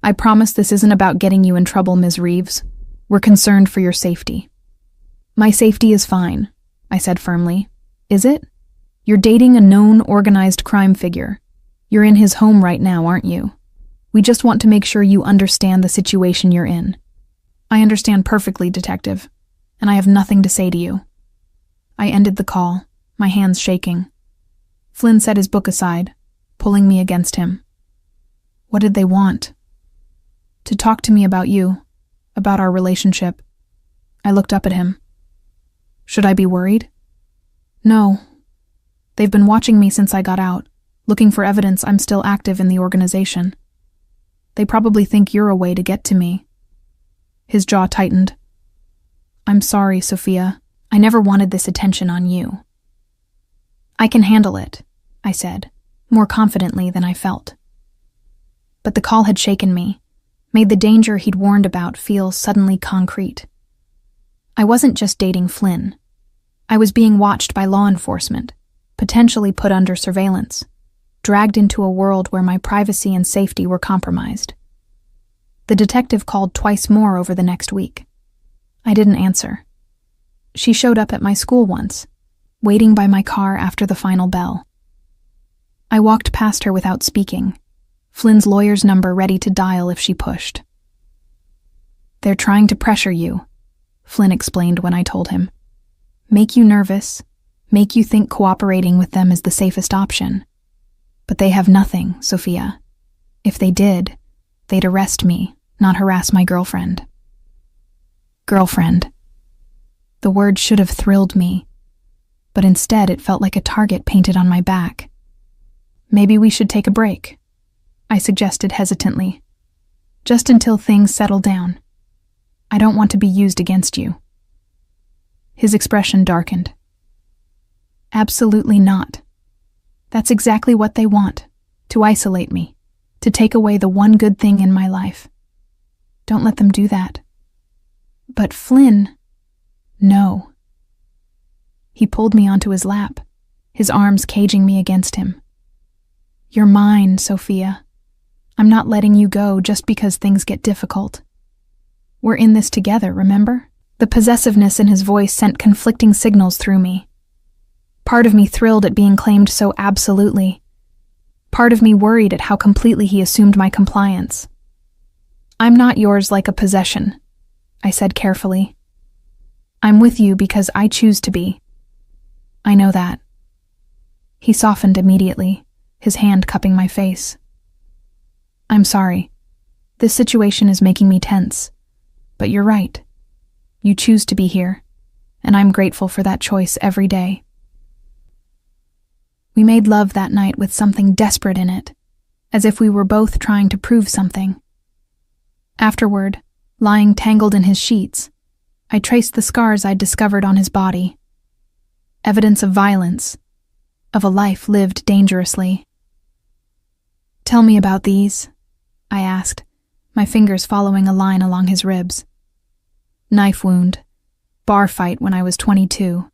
I promise this isn't about getting you in trouble, Ms. Reeves. We're concerned for your safety. My safety is fine, I said firmly. Is it? You're dating a known organized crime figure. You're in his home right now, aren't you? We just want to make sure you understand the situation you're in. I understand perfectly, Detective, and I have nothing to say to you. I ended the call, my hands shaking. Flynn set his book aside, pulling me against him. What did they want? To talk to me about you, about our relationship. I looked up at him. Should I be worried? No. They've been watching me since I got out, looking for evidence I'm still active in the organization. They probably think you're a way to get to me. His jaw tightened. I'm sorry, Sophia. I never wanted this attention on you. I can handle it, I said, more confidently than I felt. But the call had shaken me, made the danger he'd warned about feel suddenly concrete. I wasn't just dating Flynn. I was being watched by law enforcement, potentially put under surveillance, dragged into a world where my privacy and safety were compromised. The detective called twice more over the next week. I didn't answer. She showed up at my school once, waiting by my car after the final bell. I walked past her without speaking, Flynn's lawyer's number ready to dial if she pushed. They're trying to pressure you, Flynn explained when I told him. Make you nervous, make you think cooperating with them is the safest option. But they have nothing, Sophia. If they did, they'd arrest me, not harass my girlfriend. Girlfriend. The word should have thrilled me, but instead it felt like a target painted on my back. Maybe we should take a break, I suggested hesitantly. Just until things settle down. I don't want to be used against you. His expression darkened. Absolutely not. That's exactly what they want, to isolate me, to take away the one good thing in my life. Don't let them do that. But Flynn, no. He pulled me onto his lap, his arms caging me against him. You're mine, Sophia. I'm not letting you go just because things get difficult. We're in this together, remember? The possessiveness in his voice sent conflicting signals through me. Part of me thrilled at being claimed so absolutely. Part of me worried at how completely he assumed my compliance. I'm not yours like a possession, I said carefully. I'm with you because I choose to be. I know that. He softened immediately, his hand cupping my face. I'm sorry. This situation is making me tense. But you're right. You choose to be here, and I'm grateful for that choice every day. We made love that night with something desperate in it, as if we were both trying to prove something. Afterward, lying tangled in his sheets, I traced the scars I'd discovered on his body. Evidence of violence, of a life lived dangerously. Tell me about these, I asked, my fingers following a line along his ribs. Knife wound, bar fight when I was 22.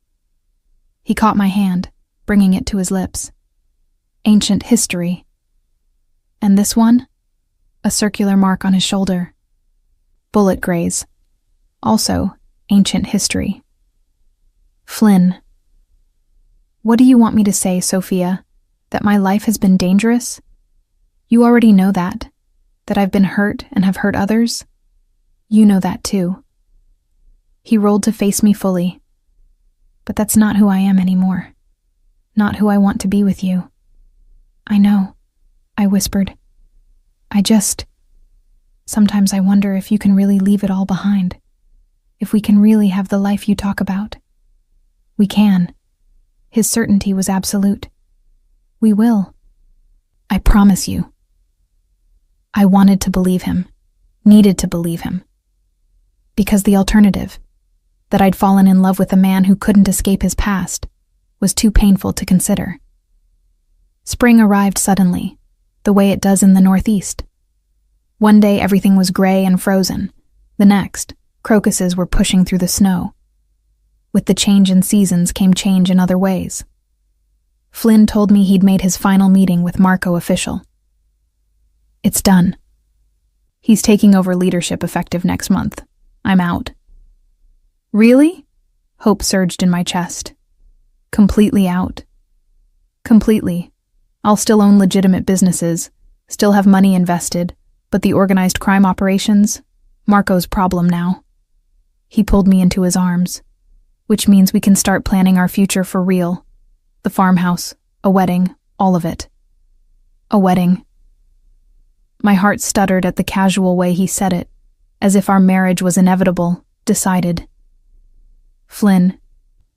He caught my hand, bringing it to his lips. Ancient history. And this one? A circular mark on his shoulder. Bullet graze. Also, ancient history. Flynn. What do you want me to say, Sophia? That my life has been dangerous? You already know that. That I've been hurt and have hurt others? You know that too. He rolled to face me fully. But that's not who I am anymore. Not who I want to be with you. I know, I whispered. Sometimes I wonder if you can really leave it all behind. If we can really have the life you talk about. We can. His certainty was absolute. We will. I promise you. I wanted to believe him, needed to believe him. Because the alternative, that I'd fallen in love with a man who couldn't escape his past, was too painful to consider. Spring arrived suddenly, the way it does in the Northeast. One day everything was gray and frozen. The next, crocuses were pushing through the snow. With the change in seasons came change in other ways, Flynn told me he'd made his final meeting with Marco official. It's done. He's taking over leadership effective next month. I'm out. Really? Hope surged in my chest. Completely out. Completely. I'll still own legitimate businesses, still have money invested, but the organized crime operations? Marco's problem now. He pulled me into his arms, which means we can start planning our future for real. The farmhouse, a wedding, all of it. A wedding. My heart stuttered at the casual way he said it, as if our marriage was inevitable, decided. Flynn,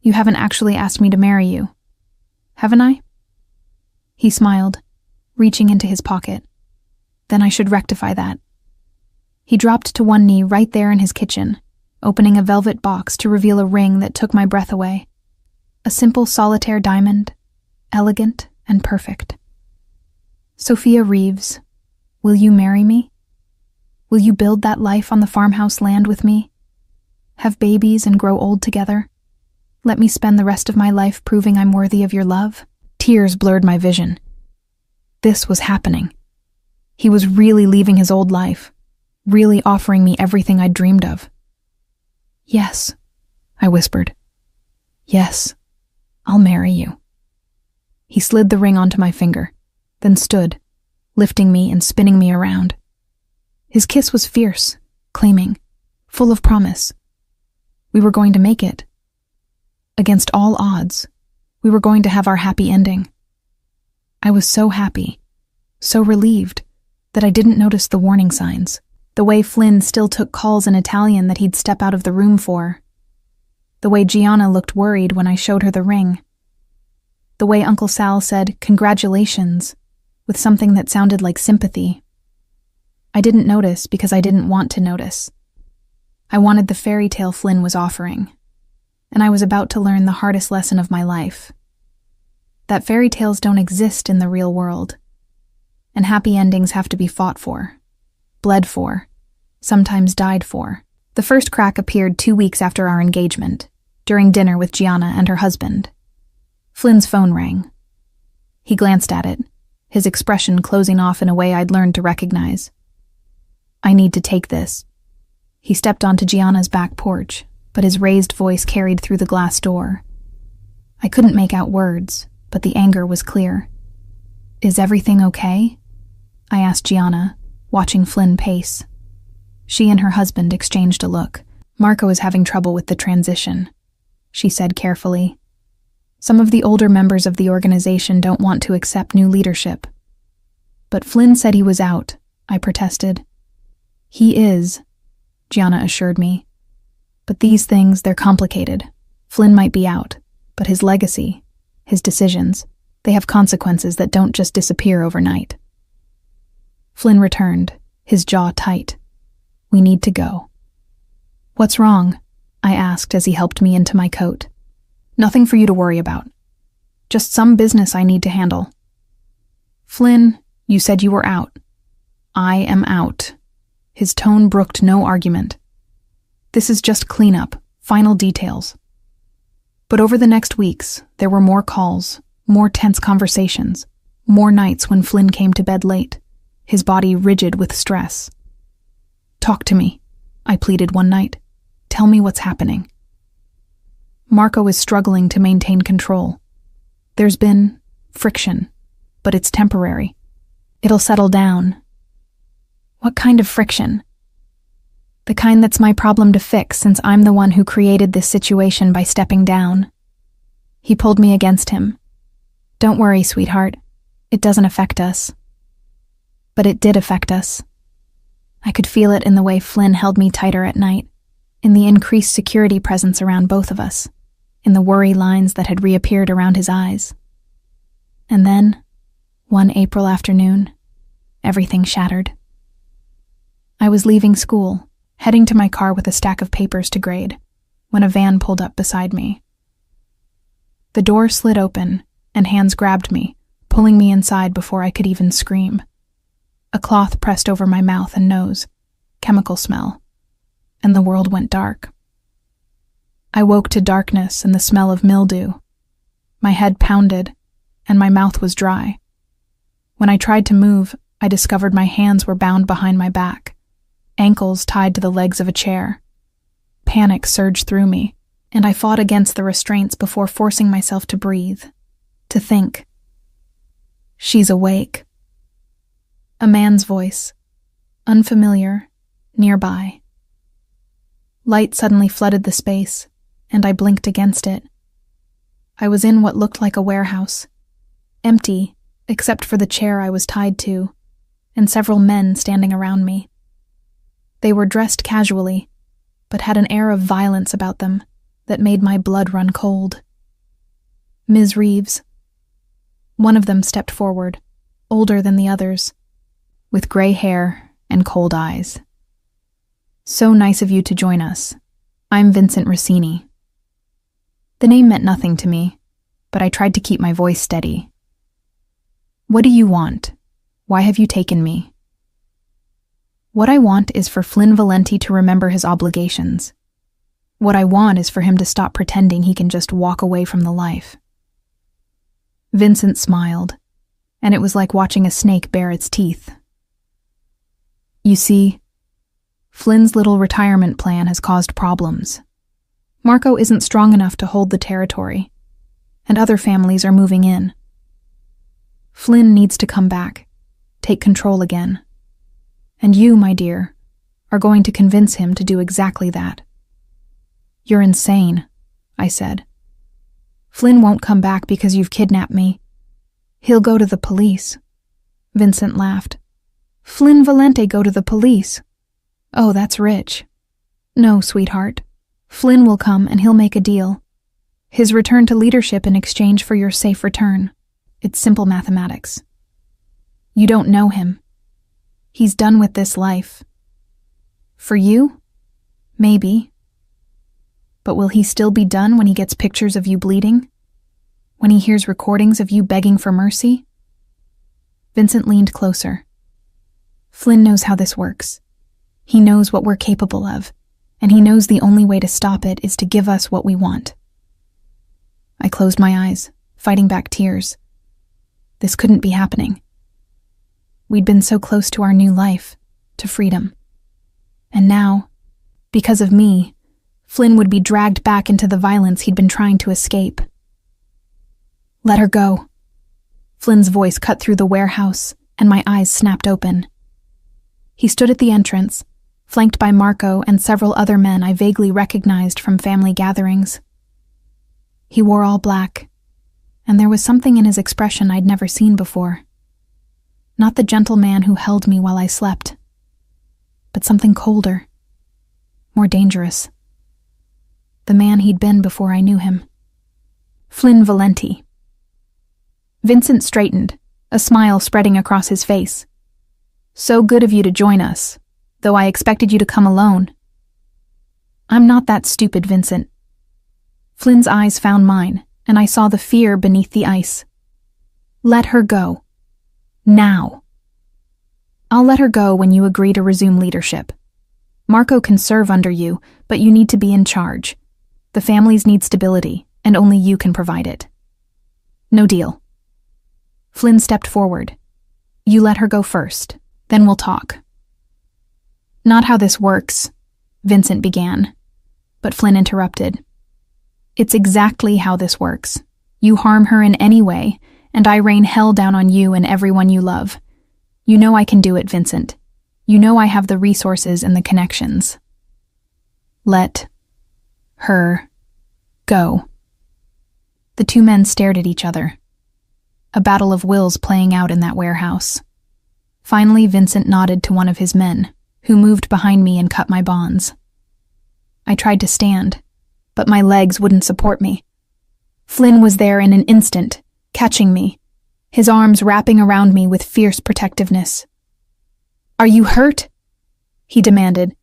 you haven't actually asked me to marry you, haven't I? He smiled, reaching into his pocket. Then I should rectify that. He dropped to one knee right there in his kitchen, opening a velvet box to reveal a ring that took my breath away. A simple solitaire diamond, elegant and perfect. Sophia Reeves, will you marry me? Will you build that life on the farmhouse land with me? Have babies and grow old together? Let me spend the rest of my life proving I'm worthy of your love? Tears blurred my vision. This was happening. He was really leaving his old life, really offering me everything I'd dreamed of. Yes, I whispered. Yes, I'll marry you. He slid the ring onto my finger, then stood, lifting me and spinning me around. His kiss was fierce, claiming, full of promise. We were going to make it. Against all odds, we were going to have our happy ending. I was so happy, so relieved, that I didn't notice the warning signs. The way Flynn still took calls in Italian that he'd step out of the room for. The way Gianna looked worried when I showed her the ring. The way Uncle Sal said, "Congratulations," with something that sounded like sympathy. I didn't notice because I didn't want to notice. I wanted the fairy tale Flynn was offering, and I was about to learn the hardest lesson of my life. That fairy tales don't exist in the real world, and happy endings have to be fought for, bled for, sometimes died for. The first crack appeared 2 weeks after our engagement, during dinner with Gianna and her husband. Flynn's phone rang. He glanced at it, his expression closing off in a way I'd learned to recognize. I need to take this. He stepped onto Gianna's back porch, but his raised voice carried through the glass door. I couldn't make out words, but the anger was clear. Is everything okay? I asked Gianna, watching Flynn pace. She and her husband exchanged a look. Marco is having trouble with the transition, she said carefully. Some of the older members of the organization don't want to accept new leadership. But Flynn said he was out, I protested. He is, Gianna assured me. But these things, they're complicated. Flynn might be out, but his legacy, his decisions, they have consequences that don't just disappear overnight. Flynn returned, his jaw tight. We need to go. What's wrong? I asked as he helped me into my coat. Nothing for you to worry about. Just some business I need to handle. Flynn, you said you were out. I am out. His tone brooked no argument. This is just cleanup, final details. But over the next weeks, there were more calls, more tense conversations, more nights when Flynn came to bed late, his body rigid with stress. Talk to me, I pleaded one night. Tell me what's happening. Marco is struggling to maintain control. There's been friction, but it's temporary. It'll settle down. What kind of friction? The kind that's my problem to fix since I'm the one who created this situation by stepping down. He pulled me against him. Don't worry, sweetheart. It doesn't affect us. But it did affect us. I could feel it in the way Flynn held me tighter at night, in the increased security presence around both of us, in the worry lines that had reappeared around his eyes. And then, one April afternoon, everything shattered. I was leaving school, heading to my car with a stack of papers to grade, when a van pulled up beside me. The door slid open, and hands grabbed me, pulling me inside before I could even scream. A cloth pressed over my mouth and nose, chemical smell, and the world went dark. I woke to darkness and the smell of mildew. My head pounded, and my mouth was dry. When I tried to move, I discovered my hands were bound behind my back, ankles tied to the legs of a chair. Panic surged through me, and I fought against the restraints before forcing myself to breathe, to think. She's awake. A man's voice, unfamiliar, nearby. Light suddenly flooded the space, and I blinked against it. I was in what looked like a warehouse, empty except for the chair I was tied to, and several men standing around me. They were dressed casually, but had an air of violence about them that made my blood run cold. Ms. Reeves. One of them stepped forward, older than the others, with gray hair and cold eyes. So nice of you to join us. I'm Vincent Rossini. The name meant nothing to me, but I tried to keep my voice steady. What do you want? Why have you taken me? What I want is for Flynn Valenti to remember his obligations. What I want is for him to stop pretending he can just walk away from the life. Vincent smiled, and it was like watching a snake bare its teeth. You see, Flynn's little retirement plan has caused problems. Marco isn't strong enough to hold the territory, and other families are moving in. Flynn needs to come back, take control again. And you, my dear, are going to convince him to do exactly that. You're insane, I said. Flynn won't come back because you've kidnapped me. He'll go to the police. Vincent laughed. Flynn Valenti go to the police? Oh, that's rich. No, sweetheart. Flynn will come and he'll make a deal. His return to leadership in exchange for your safe return. It's simple mathematics. You don't know him. He's done with this life. For you? Maybe. But will he still be done when he gets pictures of you bleeding? When he hears recordings of you begging for mercy? Vincent leaned closer. Flynn knows how this works. He knows what we're capable of, and he knows the only way to stop it is to give us what we want. I closed my eyes, fighting back tears. This couldn't be happening. We'd been so close to our new life, to freedom. And now, because of me, Flynn would be dragged back into the violence he'd been trying to escape. Let her go. Flynn's voice cut through the warehouse, and my eyes snapped open. He stood at the entrance, flanked by Marco and several other men I vaguely recognized from family gatherings. He wore all black, and there was something in his expression I'd never seen before. Not the gentle man who held me while I slept, but something colder, more dangerous. The man he'd been before I knew him. Flynn Valenti. Vincent straightened, a smile spreading across his face. So good of you to join us, though I expected you to come alone. I'm not that stupid, Vincent. Flynn's eyes found mine, and I saw the fear beneath the ice. Let her go. Now. I'll let her go when you agree to resume leadership. Marco can serve under you, but you need to be in charge. The families need stability, and only you can provide it. No deal. Flynn stepped forward. You let her go first, then we'll talk. Not how this works, Vincent began, but Flynn interrupted. It's exactly how this works. You harm her in any way, and I rain hell down on you and everyone you love. You know I can do it, Vincent. You know I have the resources and the connections. Let her go. The two men stared at each other. A battle of wills playing out in that warehouse. Finally, Vincent nodded to one of his men, who moved behind me and cut my bonds. I tried to stand, but my legs wouldn't support me. Flynn was there in an instant, catching me, his arms wrapping around me with fierce protectiveness. Are you hurt? He demanded,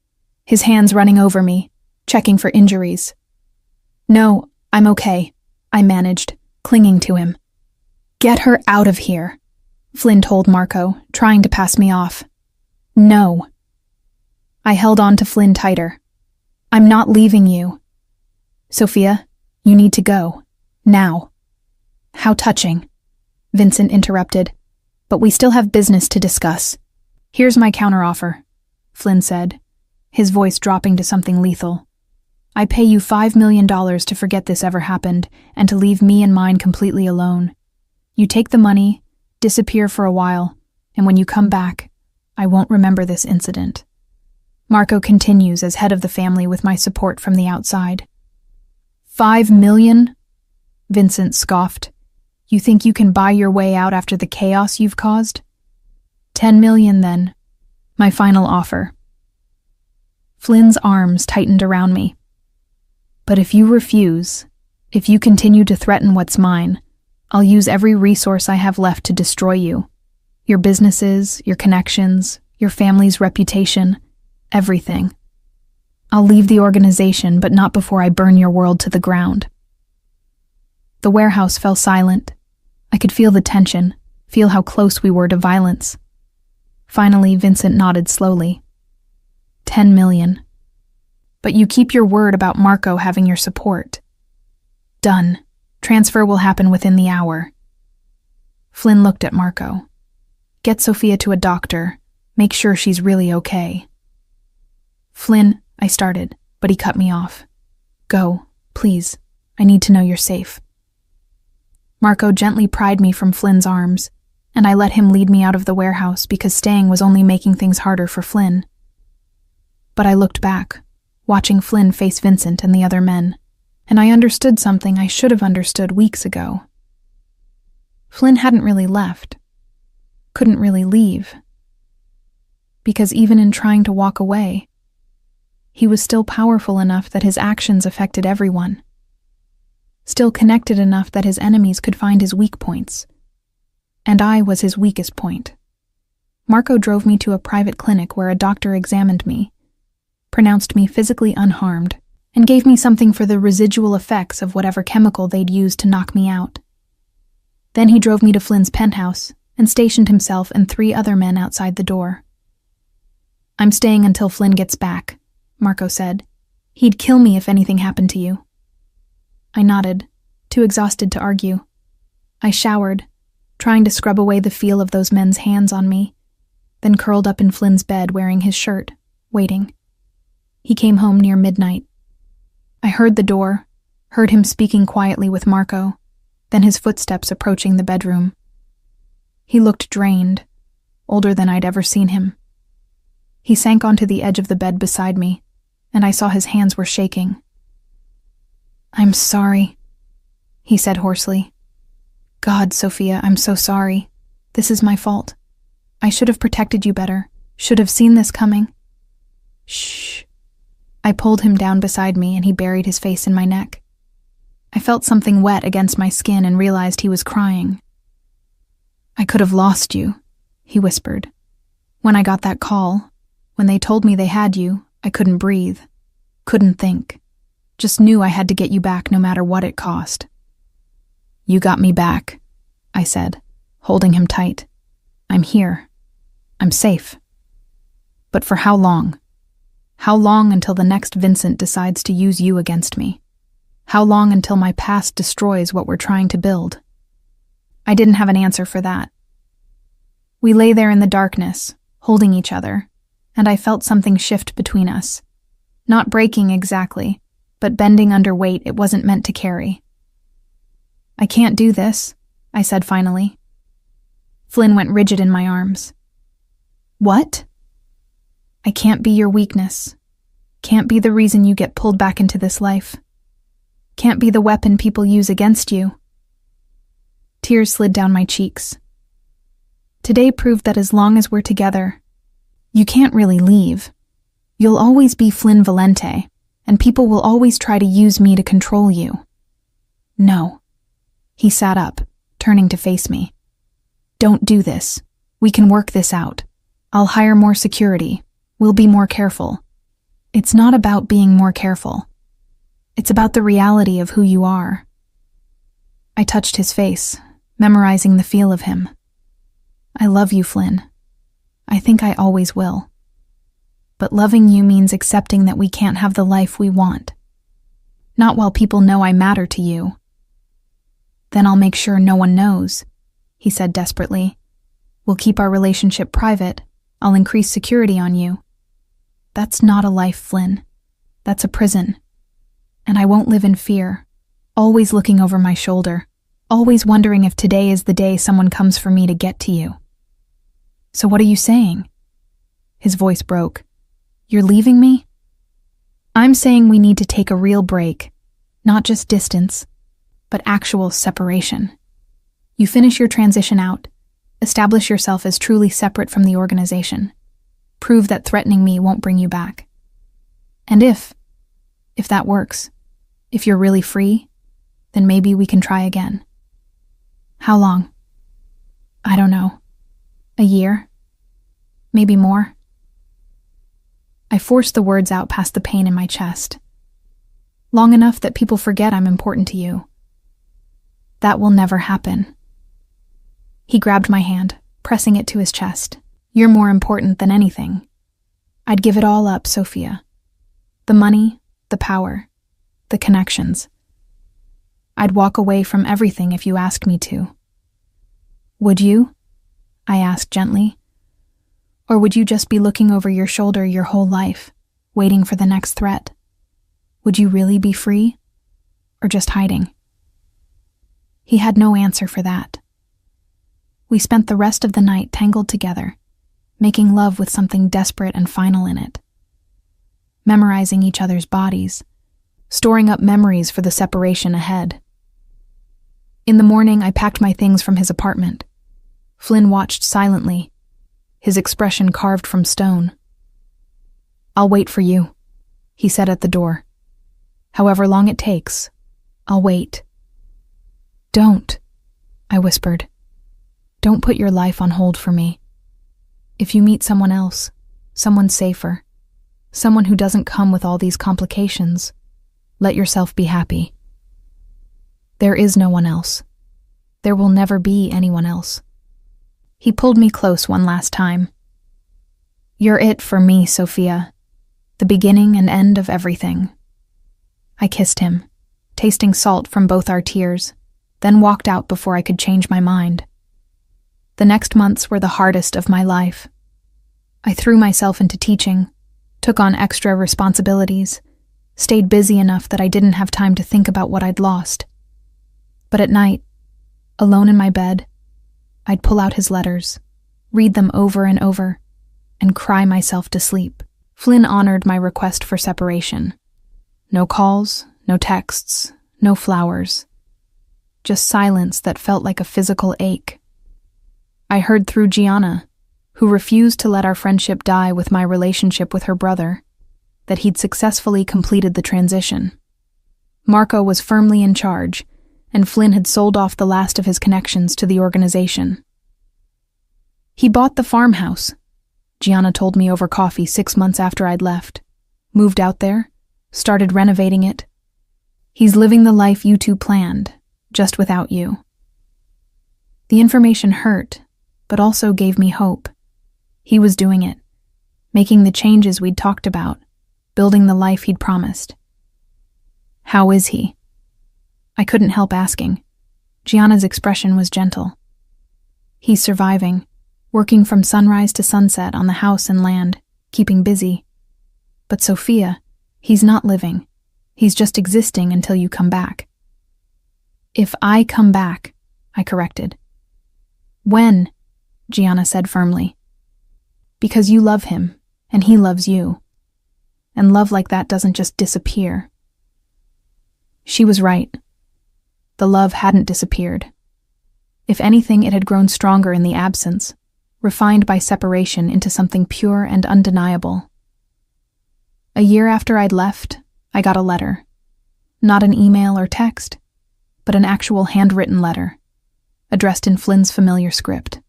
his hands running over me, checking for injuries. No, I'm okay, I managed, clinging to him. Get her out of here, Flynn told Marco, trying to pass me off. No. I held on to Flynn tighter. I'm not leaving you. Sophia, you need to go. Now. How touching. Vincent interrupted. "But we still have business to discuss. Here's my counteroffer," Flynn said, his voice dropping to something lethal. "I pay you $5 million to forget this ever happened and to leave me and mine completely alone. You take the money, disappear for a while, and when you come back, I won't remember this incident. Marco continues as head of the family with my support from the outside." "$5 million?" Vincent scoffed. "You think you can buy your way out after the chaos you've caused?" $10 million, then. My final offer." Flynn's arms tightened around me. "But if you refuse, if you continue to threaten what's mine, I'll use every resource I have left to destroy you. Your businesses, your connections, your family's reputation, everything. I'll leave the organization, but not before I burn your world to the ground." The warehouse fell silent. I could feel the tension, feel how close we were to violence. Finally, Vincent nodded slowly. $10 million. But you keep your word about Marco having your support. Done. Transfer will happen within the hour. Flynn looked at Marco. "Get Sophia to a doctor. Make sure she's really okay." "Flynn," I started, but he cut me off. "Go, please. I need to know you're safe." Marco gently pried me from Flynn's arms, and I let him lead me out of the warehouse because staying was only making things harder for Flynn. But I looked back, watching Flynn face Vincent and the other men, and I understood something I should have understood weeks ago. Flynn hadn't really left, couldn't really leave, because even in trying to walk away, he was still powerful enough that his actions affected everyone, still connected enough that his enemies could find his weak points. And I was his weakest point. Marco drove me to a private clinic where a doctor examined me, pronounced me physically unharmed, and gave me something for the residual effects of whatever chemical they'd used to knock me out. Then he drove me to Flynn's penthouse and stationed himself and 3 other men outside the door. "I'm staying until Flynn gets back," Marco said. "He'd kill me if anything happened to you." I nodded, too exhausted to argue. I showered, trying to scrub away the feel of those men's hands on me, then curled up in Flynn's bed wearing his shirt, waiting. He came home near midnight. I heard the door, heard him speaking quietly with Marco, then his footsteps approaching the bedroom. He looked drained, older than I'd ever seen him. He sank onto the edge of the bed beside me, and I saw his hands were shaking. "I'm sorry," he said hoarsely. "God, Sophia, I'm so sorry. This is my fault. I should have protected you better, should have seen this coming." "Shh." I pulled him down beside me and he buried his face in my neck. I felt something wet against my skin and realized he was crying. "I could have lost you," he whispered. "When I got that call, when they told me they had you, I couldn't breathe, couldn't think. Just knew I had to get you back no matter what it cost." "You got me back," I said, holding him tight. "I'm here. I'm safe. But for how long? How long until the next Vincent decides to use you against me? How long until my past destroys what we're trying to build?" I didn't have an answer for that. We lay there in the darkness, holding each other, and I felt something shift between us. Not breaking exactly, but bending under weight it wasn't meant to carry. "I can't do this," I said finally. Flynn went rigid in my arms. "What?" "I can't be your weakness. Can't be the reason you get pulled back into this life. Can't be the weapon people use against you." Tears slid down my cheeks. Today proved that as long as we're together, you can't really leave. You'll always be Flynn Valente, and people will always try to use me to control you. No. He sat up, turning to face me. "Don't do this. We can work this out. I'll hire more security. We'll be more careful. It's not about being more careful. It's about the reality of who you are." I touched his face, memorizing the feel of him. "I love you, Flynn. I think I always will. But loving you means accepting that we can't have the life we want. Not while people know I matter to you. Then I'll make sure no one knows. he said desperately. We'll keep our relationship private. I'll increase security on you. That's not a life, Flynn. That's a prison. And I won't live in fear, always looking over my shoulder, always wondering if today is the day someone comes for me to get to you. So what are you saying? His voice broke. You're leaving me? I'm saying we need to take a real break, not just distance, but actual separation. You finish your transition out, establish yourself as truly separate from the organization, prove that threatening me won't bring you back. And if that works, if you're really free, then maybe we can try again. How long? I don't know. A year? Maybe more? I forced the words out past the pain in my chest. Long enough that people forget I'm important to you. That will never happen. He grabbed my hand, pressing it to his chest. You're more important than anything. I'd give it all up, Sophia. The money, the power, the connections. I'd walk away from everything if you asked me to. Would you? I asked gently. Or would you just be looking over your shoulder your whole life, waiting for the next threat? Would you really be free? Or just hiding? He had no answer for that. We spent the rest of the night tangled together, making love with something desperate and final in it. Memorizing each other's bodies, storing up memories for the separation ahead. In the morning, I packed my things from his apartment. Flynn watched silently, his expression carved from stone. I'll wait for you, he said at the door. However long it takes, I'll wait. Don't, I whispered. Don't put your life on hold for me. If you meet someone else, someone safer, someone who doesn't come with all these complications, let yourself be happy. There is no one else. There will never be anyone else. He pulled me close one last time. You're it for me, Sophia. The beginning and end of everything. I kissed him, tasting salt from both our tears, then walked out before I could change my mind. The next months were the hardest of my life. I threw myself into teaching, took on extra responsibilities, stayed busy enough that I didn't have time to think about what I'd lost. But at night, alone in my bed, I'd pull out his letters, read them over and over, and cry myself to sleep. Flynn honored my request for separation. No calls, no texts, no flowers. Just silence that felt like a physical ache. I heard through Gianna, who refused to let our friendship die with my relationship with her brother, that he'd successfully completed the transition. Marco was firmly in charge, and Flynn had sold off the last of his connections to the organization. He bought the farmhouse, Gianna told me over coffee 6 months after I'd left, moved out there, started renovating it. He's living the life you two planned, just without you. The information hurt, but also gave me hope. He was doing it, making the changes we'd talked about, building the life he'd promised. How is he? I couldn't help asking. Gianna's expression was gentle. He's surviving, working from sunrise to sunset on the house and land, keeping busy. But Sophia, he's not living. He's just existing until you come back. If I come back, I corrected. When? Gianna said firmly. Because you love him, and he loves you. And love like that doesn't just disappear. She was right. The love hadn't disappeared. If anything, it had grown stronger in the absence, refined by separation into something pure and undeniable. A year after I'd left, I got a letter. Not an email or text, but an actual handwritten letter, addressed in Flynn's familiar script.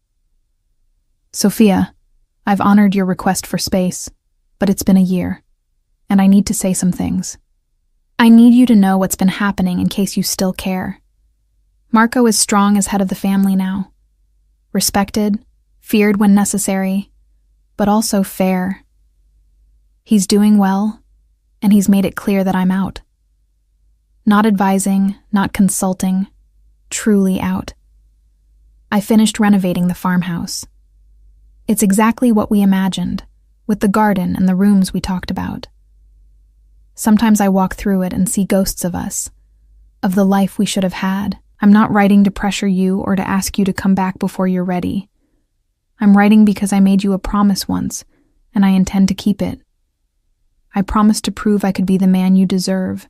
Sophia, I've honored your request for space, but it's been a year, and I need to say some things. I need you to know what's been happening in case you still care. Marco is strong as head of the family now. Respected, feared when necessary, but also fair. He's doing well, and he's made it clear that I'm out. Not advising, not consulting, truly out. I finished renovating the farmhouse. It's exactly what we imagined, with the garden and the rooms we talked about. Sometimes I walk through it and see ghosts of us, of the life we should have had. I'm not writing to pressure you or to ask you to come back before you're ready. I'm writing because I made you a promise once, and I intend to keep it. I promised to prove I could be the man you deserve,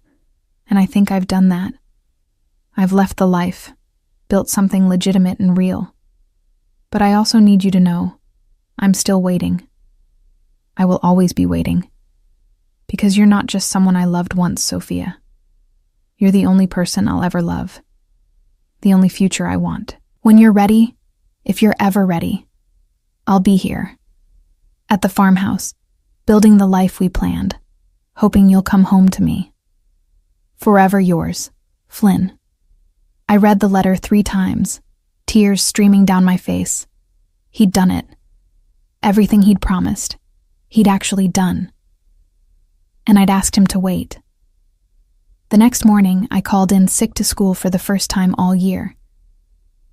and I think I've done that. I've left the life, built something legitimate and real. But I also need you to know, I'm still waiting. I will always be waiting. Because you're not just someone I loved once, Sophia. You're the only person I'll ever love. The only future I want. When you're ready, if you're ever ready, I'll be here. At the farmhouse, building the life we planned, hoping you'll come home to me. Forever yours, Flynn. I read the letter 3 times, tears streaming down my face. He'd done it. Everything he'd promised, he'd actually done. And I'd asked him to wait. The next morning, I called in sick to school for the first time all year.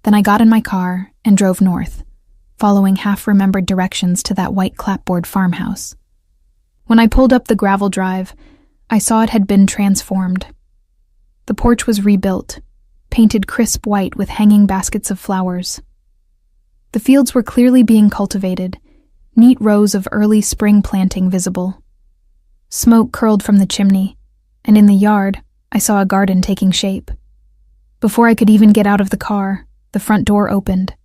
Then I got in my car and drove north, following half-remembered directions to that white clapboard farmhouse. When I pulled up the gravel drive, I saw it had been transformed. The porch was rebuilt, painted crisp white with hanging baskets of flowers. The fields were clearly being cultivated, neat rows of early spring planting visible. Smoke curled from the chimney, and in the yard, I saw a garden taking shape. Before I could even get out of the car, the front door opened.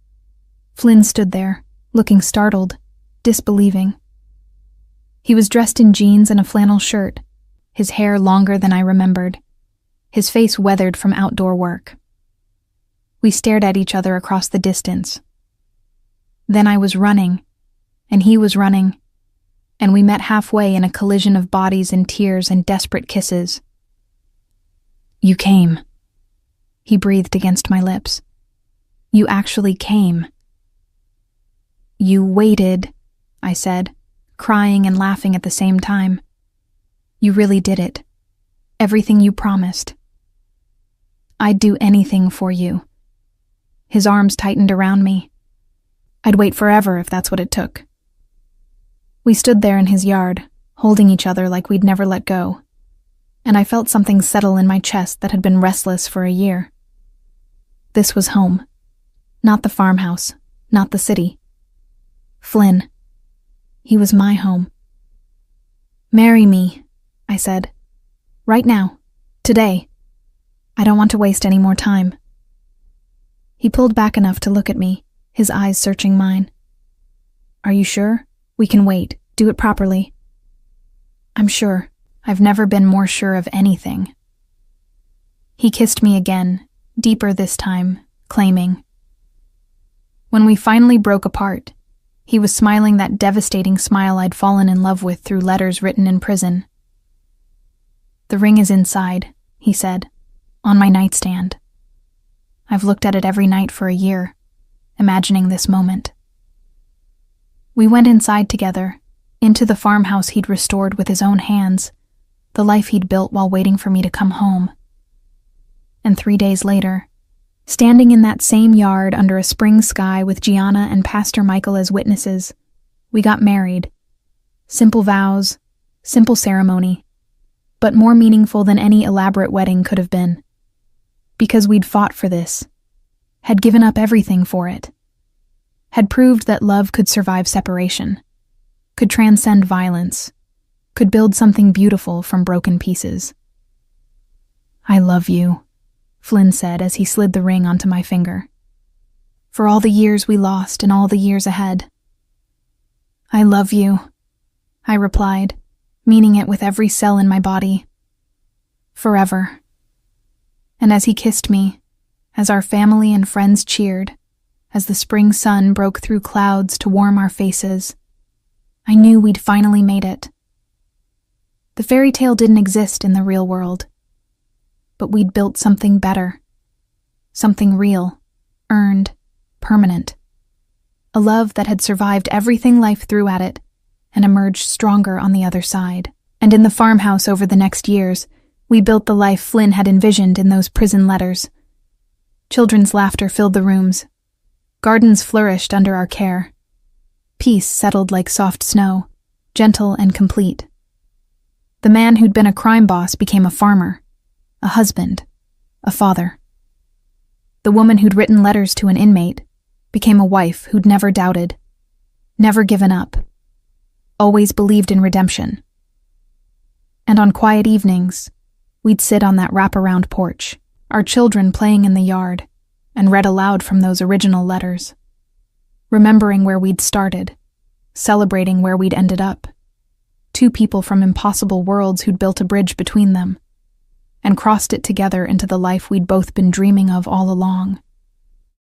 Flynn stood there, looking startled, disbelieving. He was dressed in jeans and a flannel shirt, his hair longer than I remembered, his face weathered from outdoor work. We stared at each other across the distance. Then I was running, and he was running, and we met halfway in a collision of bodies and tears and desperate kisses. "You came," he breathed against my lips. "You actually came." "You waited," I said, crying and laughing at the same time. "You really did it. Everything you promised. I'd do anything for you." His arms tightened around me. I'd wait forever if that's what it took. We stood there in his yard, holding each other like we'd never let go, and I felt something settle in my chest that had been restless for a year. This was home. Not the farmhouse, not the city. Flynn. He was my home. "Marry me," I said. "Right now. Today. I don't want to waste any more time." He pulled back enough to look at me, his eyes searching mine. "Are you sure? We can wait. Do it properly." "I'm sure. I've never been more sure of anything." He kissed me again, deeper this time, claiming. When we finally broke apart, he was smiling that devastating smile I'd fallen in love with through letters written in prison. "The ring is inside," he said, "on my nightstand. I've looked at it every night for a year, imagining this moment." We went inside together, into the farmhouse he'd restored with his own hands, the life he'd built while waiting for me to come home. And 3 days later, standing in that same yard under a spring sky with Gianna and Pastor Michael as witnesses, we got married. Simple vows, simple ceremony, but more meaningful than any elaborate wedding could have been. Because we'd fought for this, had given up everything for it, had proved that love could survive separation, could transcend violence, could build something beautiful from broken pieces. "I love you," Flynn said as he slid the ring onto my finger. "For all the years we lost and all the years ahead." "I love you," I replied, meaning it with every cell in my body. "Forever." And as he kissed me, as our family and friends cheered, as the spring sun broke through clouds to warm our faces, I knew we'd finally made it. The fairy tale didn't exist in the real world, but we'd built something better, something real, earned, permanent. A love that had survived everything life threw at it and emerged stronger on the other side. And in the farmhouse over the next years, we built the life Flynn had envisioned in those prison letters. Children's laughter filled the rooms. Gardens flourished under our care. Peace settled like soft snow, gentle and complete. The man who'd been a crime boss became a farmer, a husband, a father. The woman who'd written letters to an inmate became a wife who'd never doubted, never given up, always believed in redemption. And on quiet evenings, we'd sit on that wraparound porch, our children playing in the yard, and read aloud from those original letters, remembering where we'd started, celebrating where we'd ended up. Two people from impossible worlds who'd built a bridge between them, and crossed it together into the life we'd both been dreaming of all along.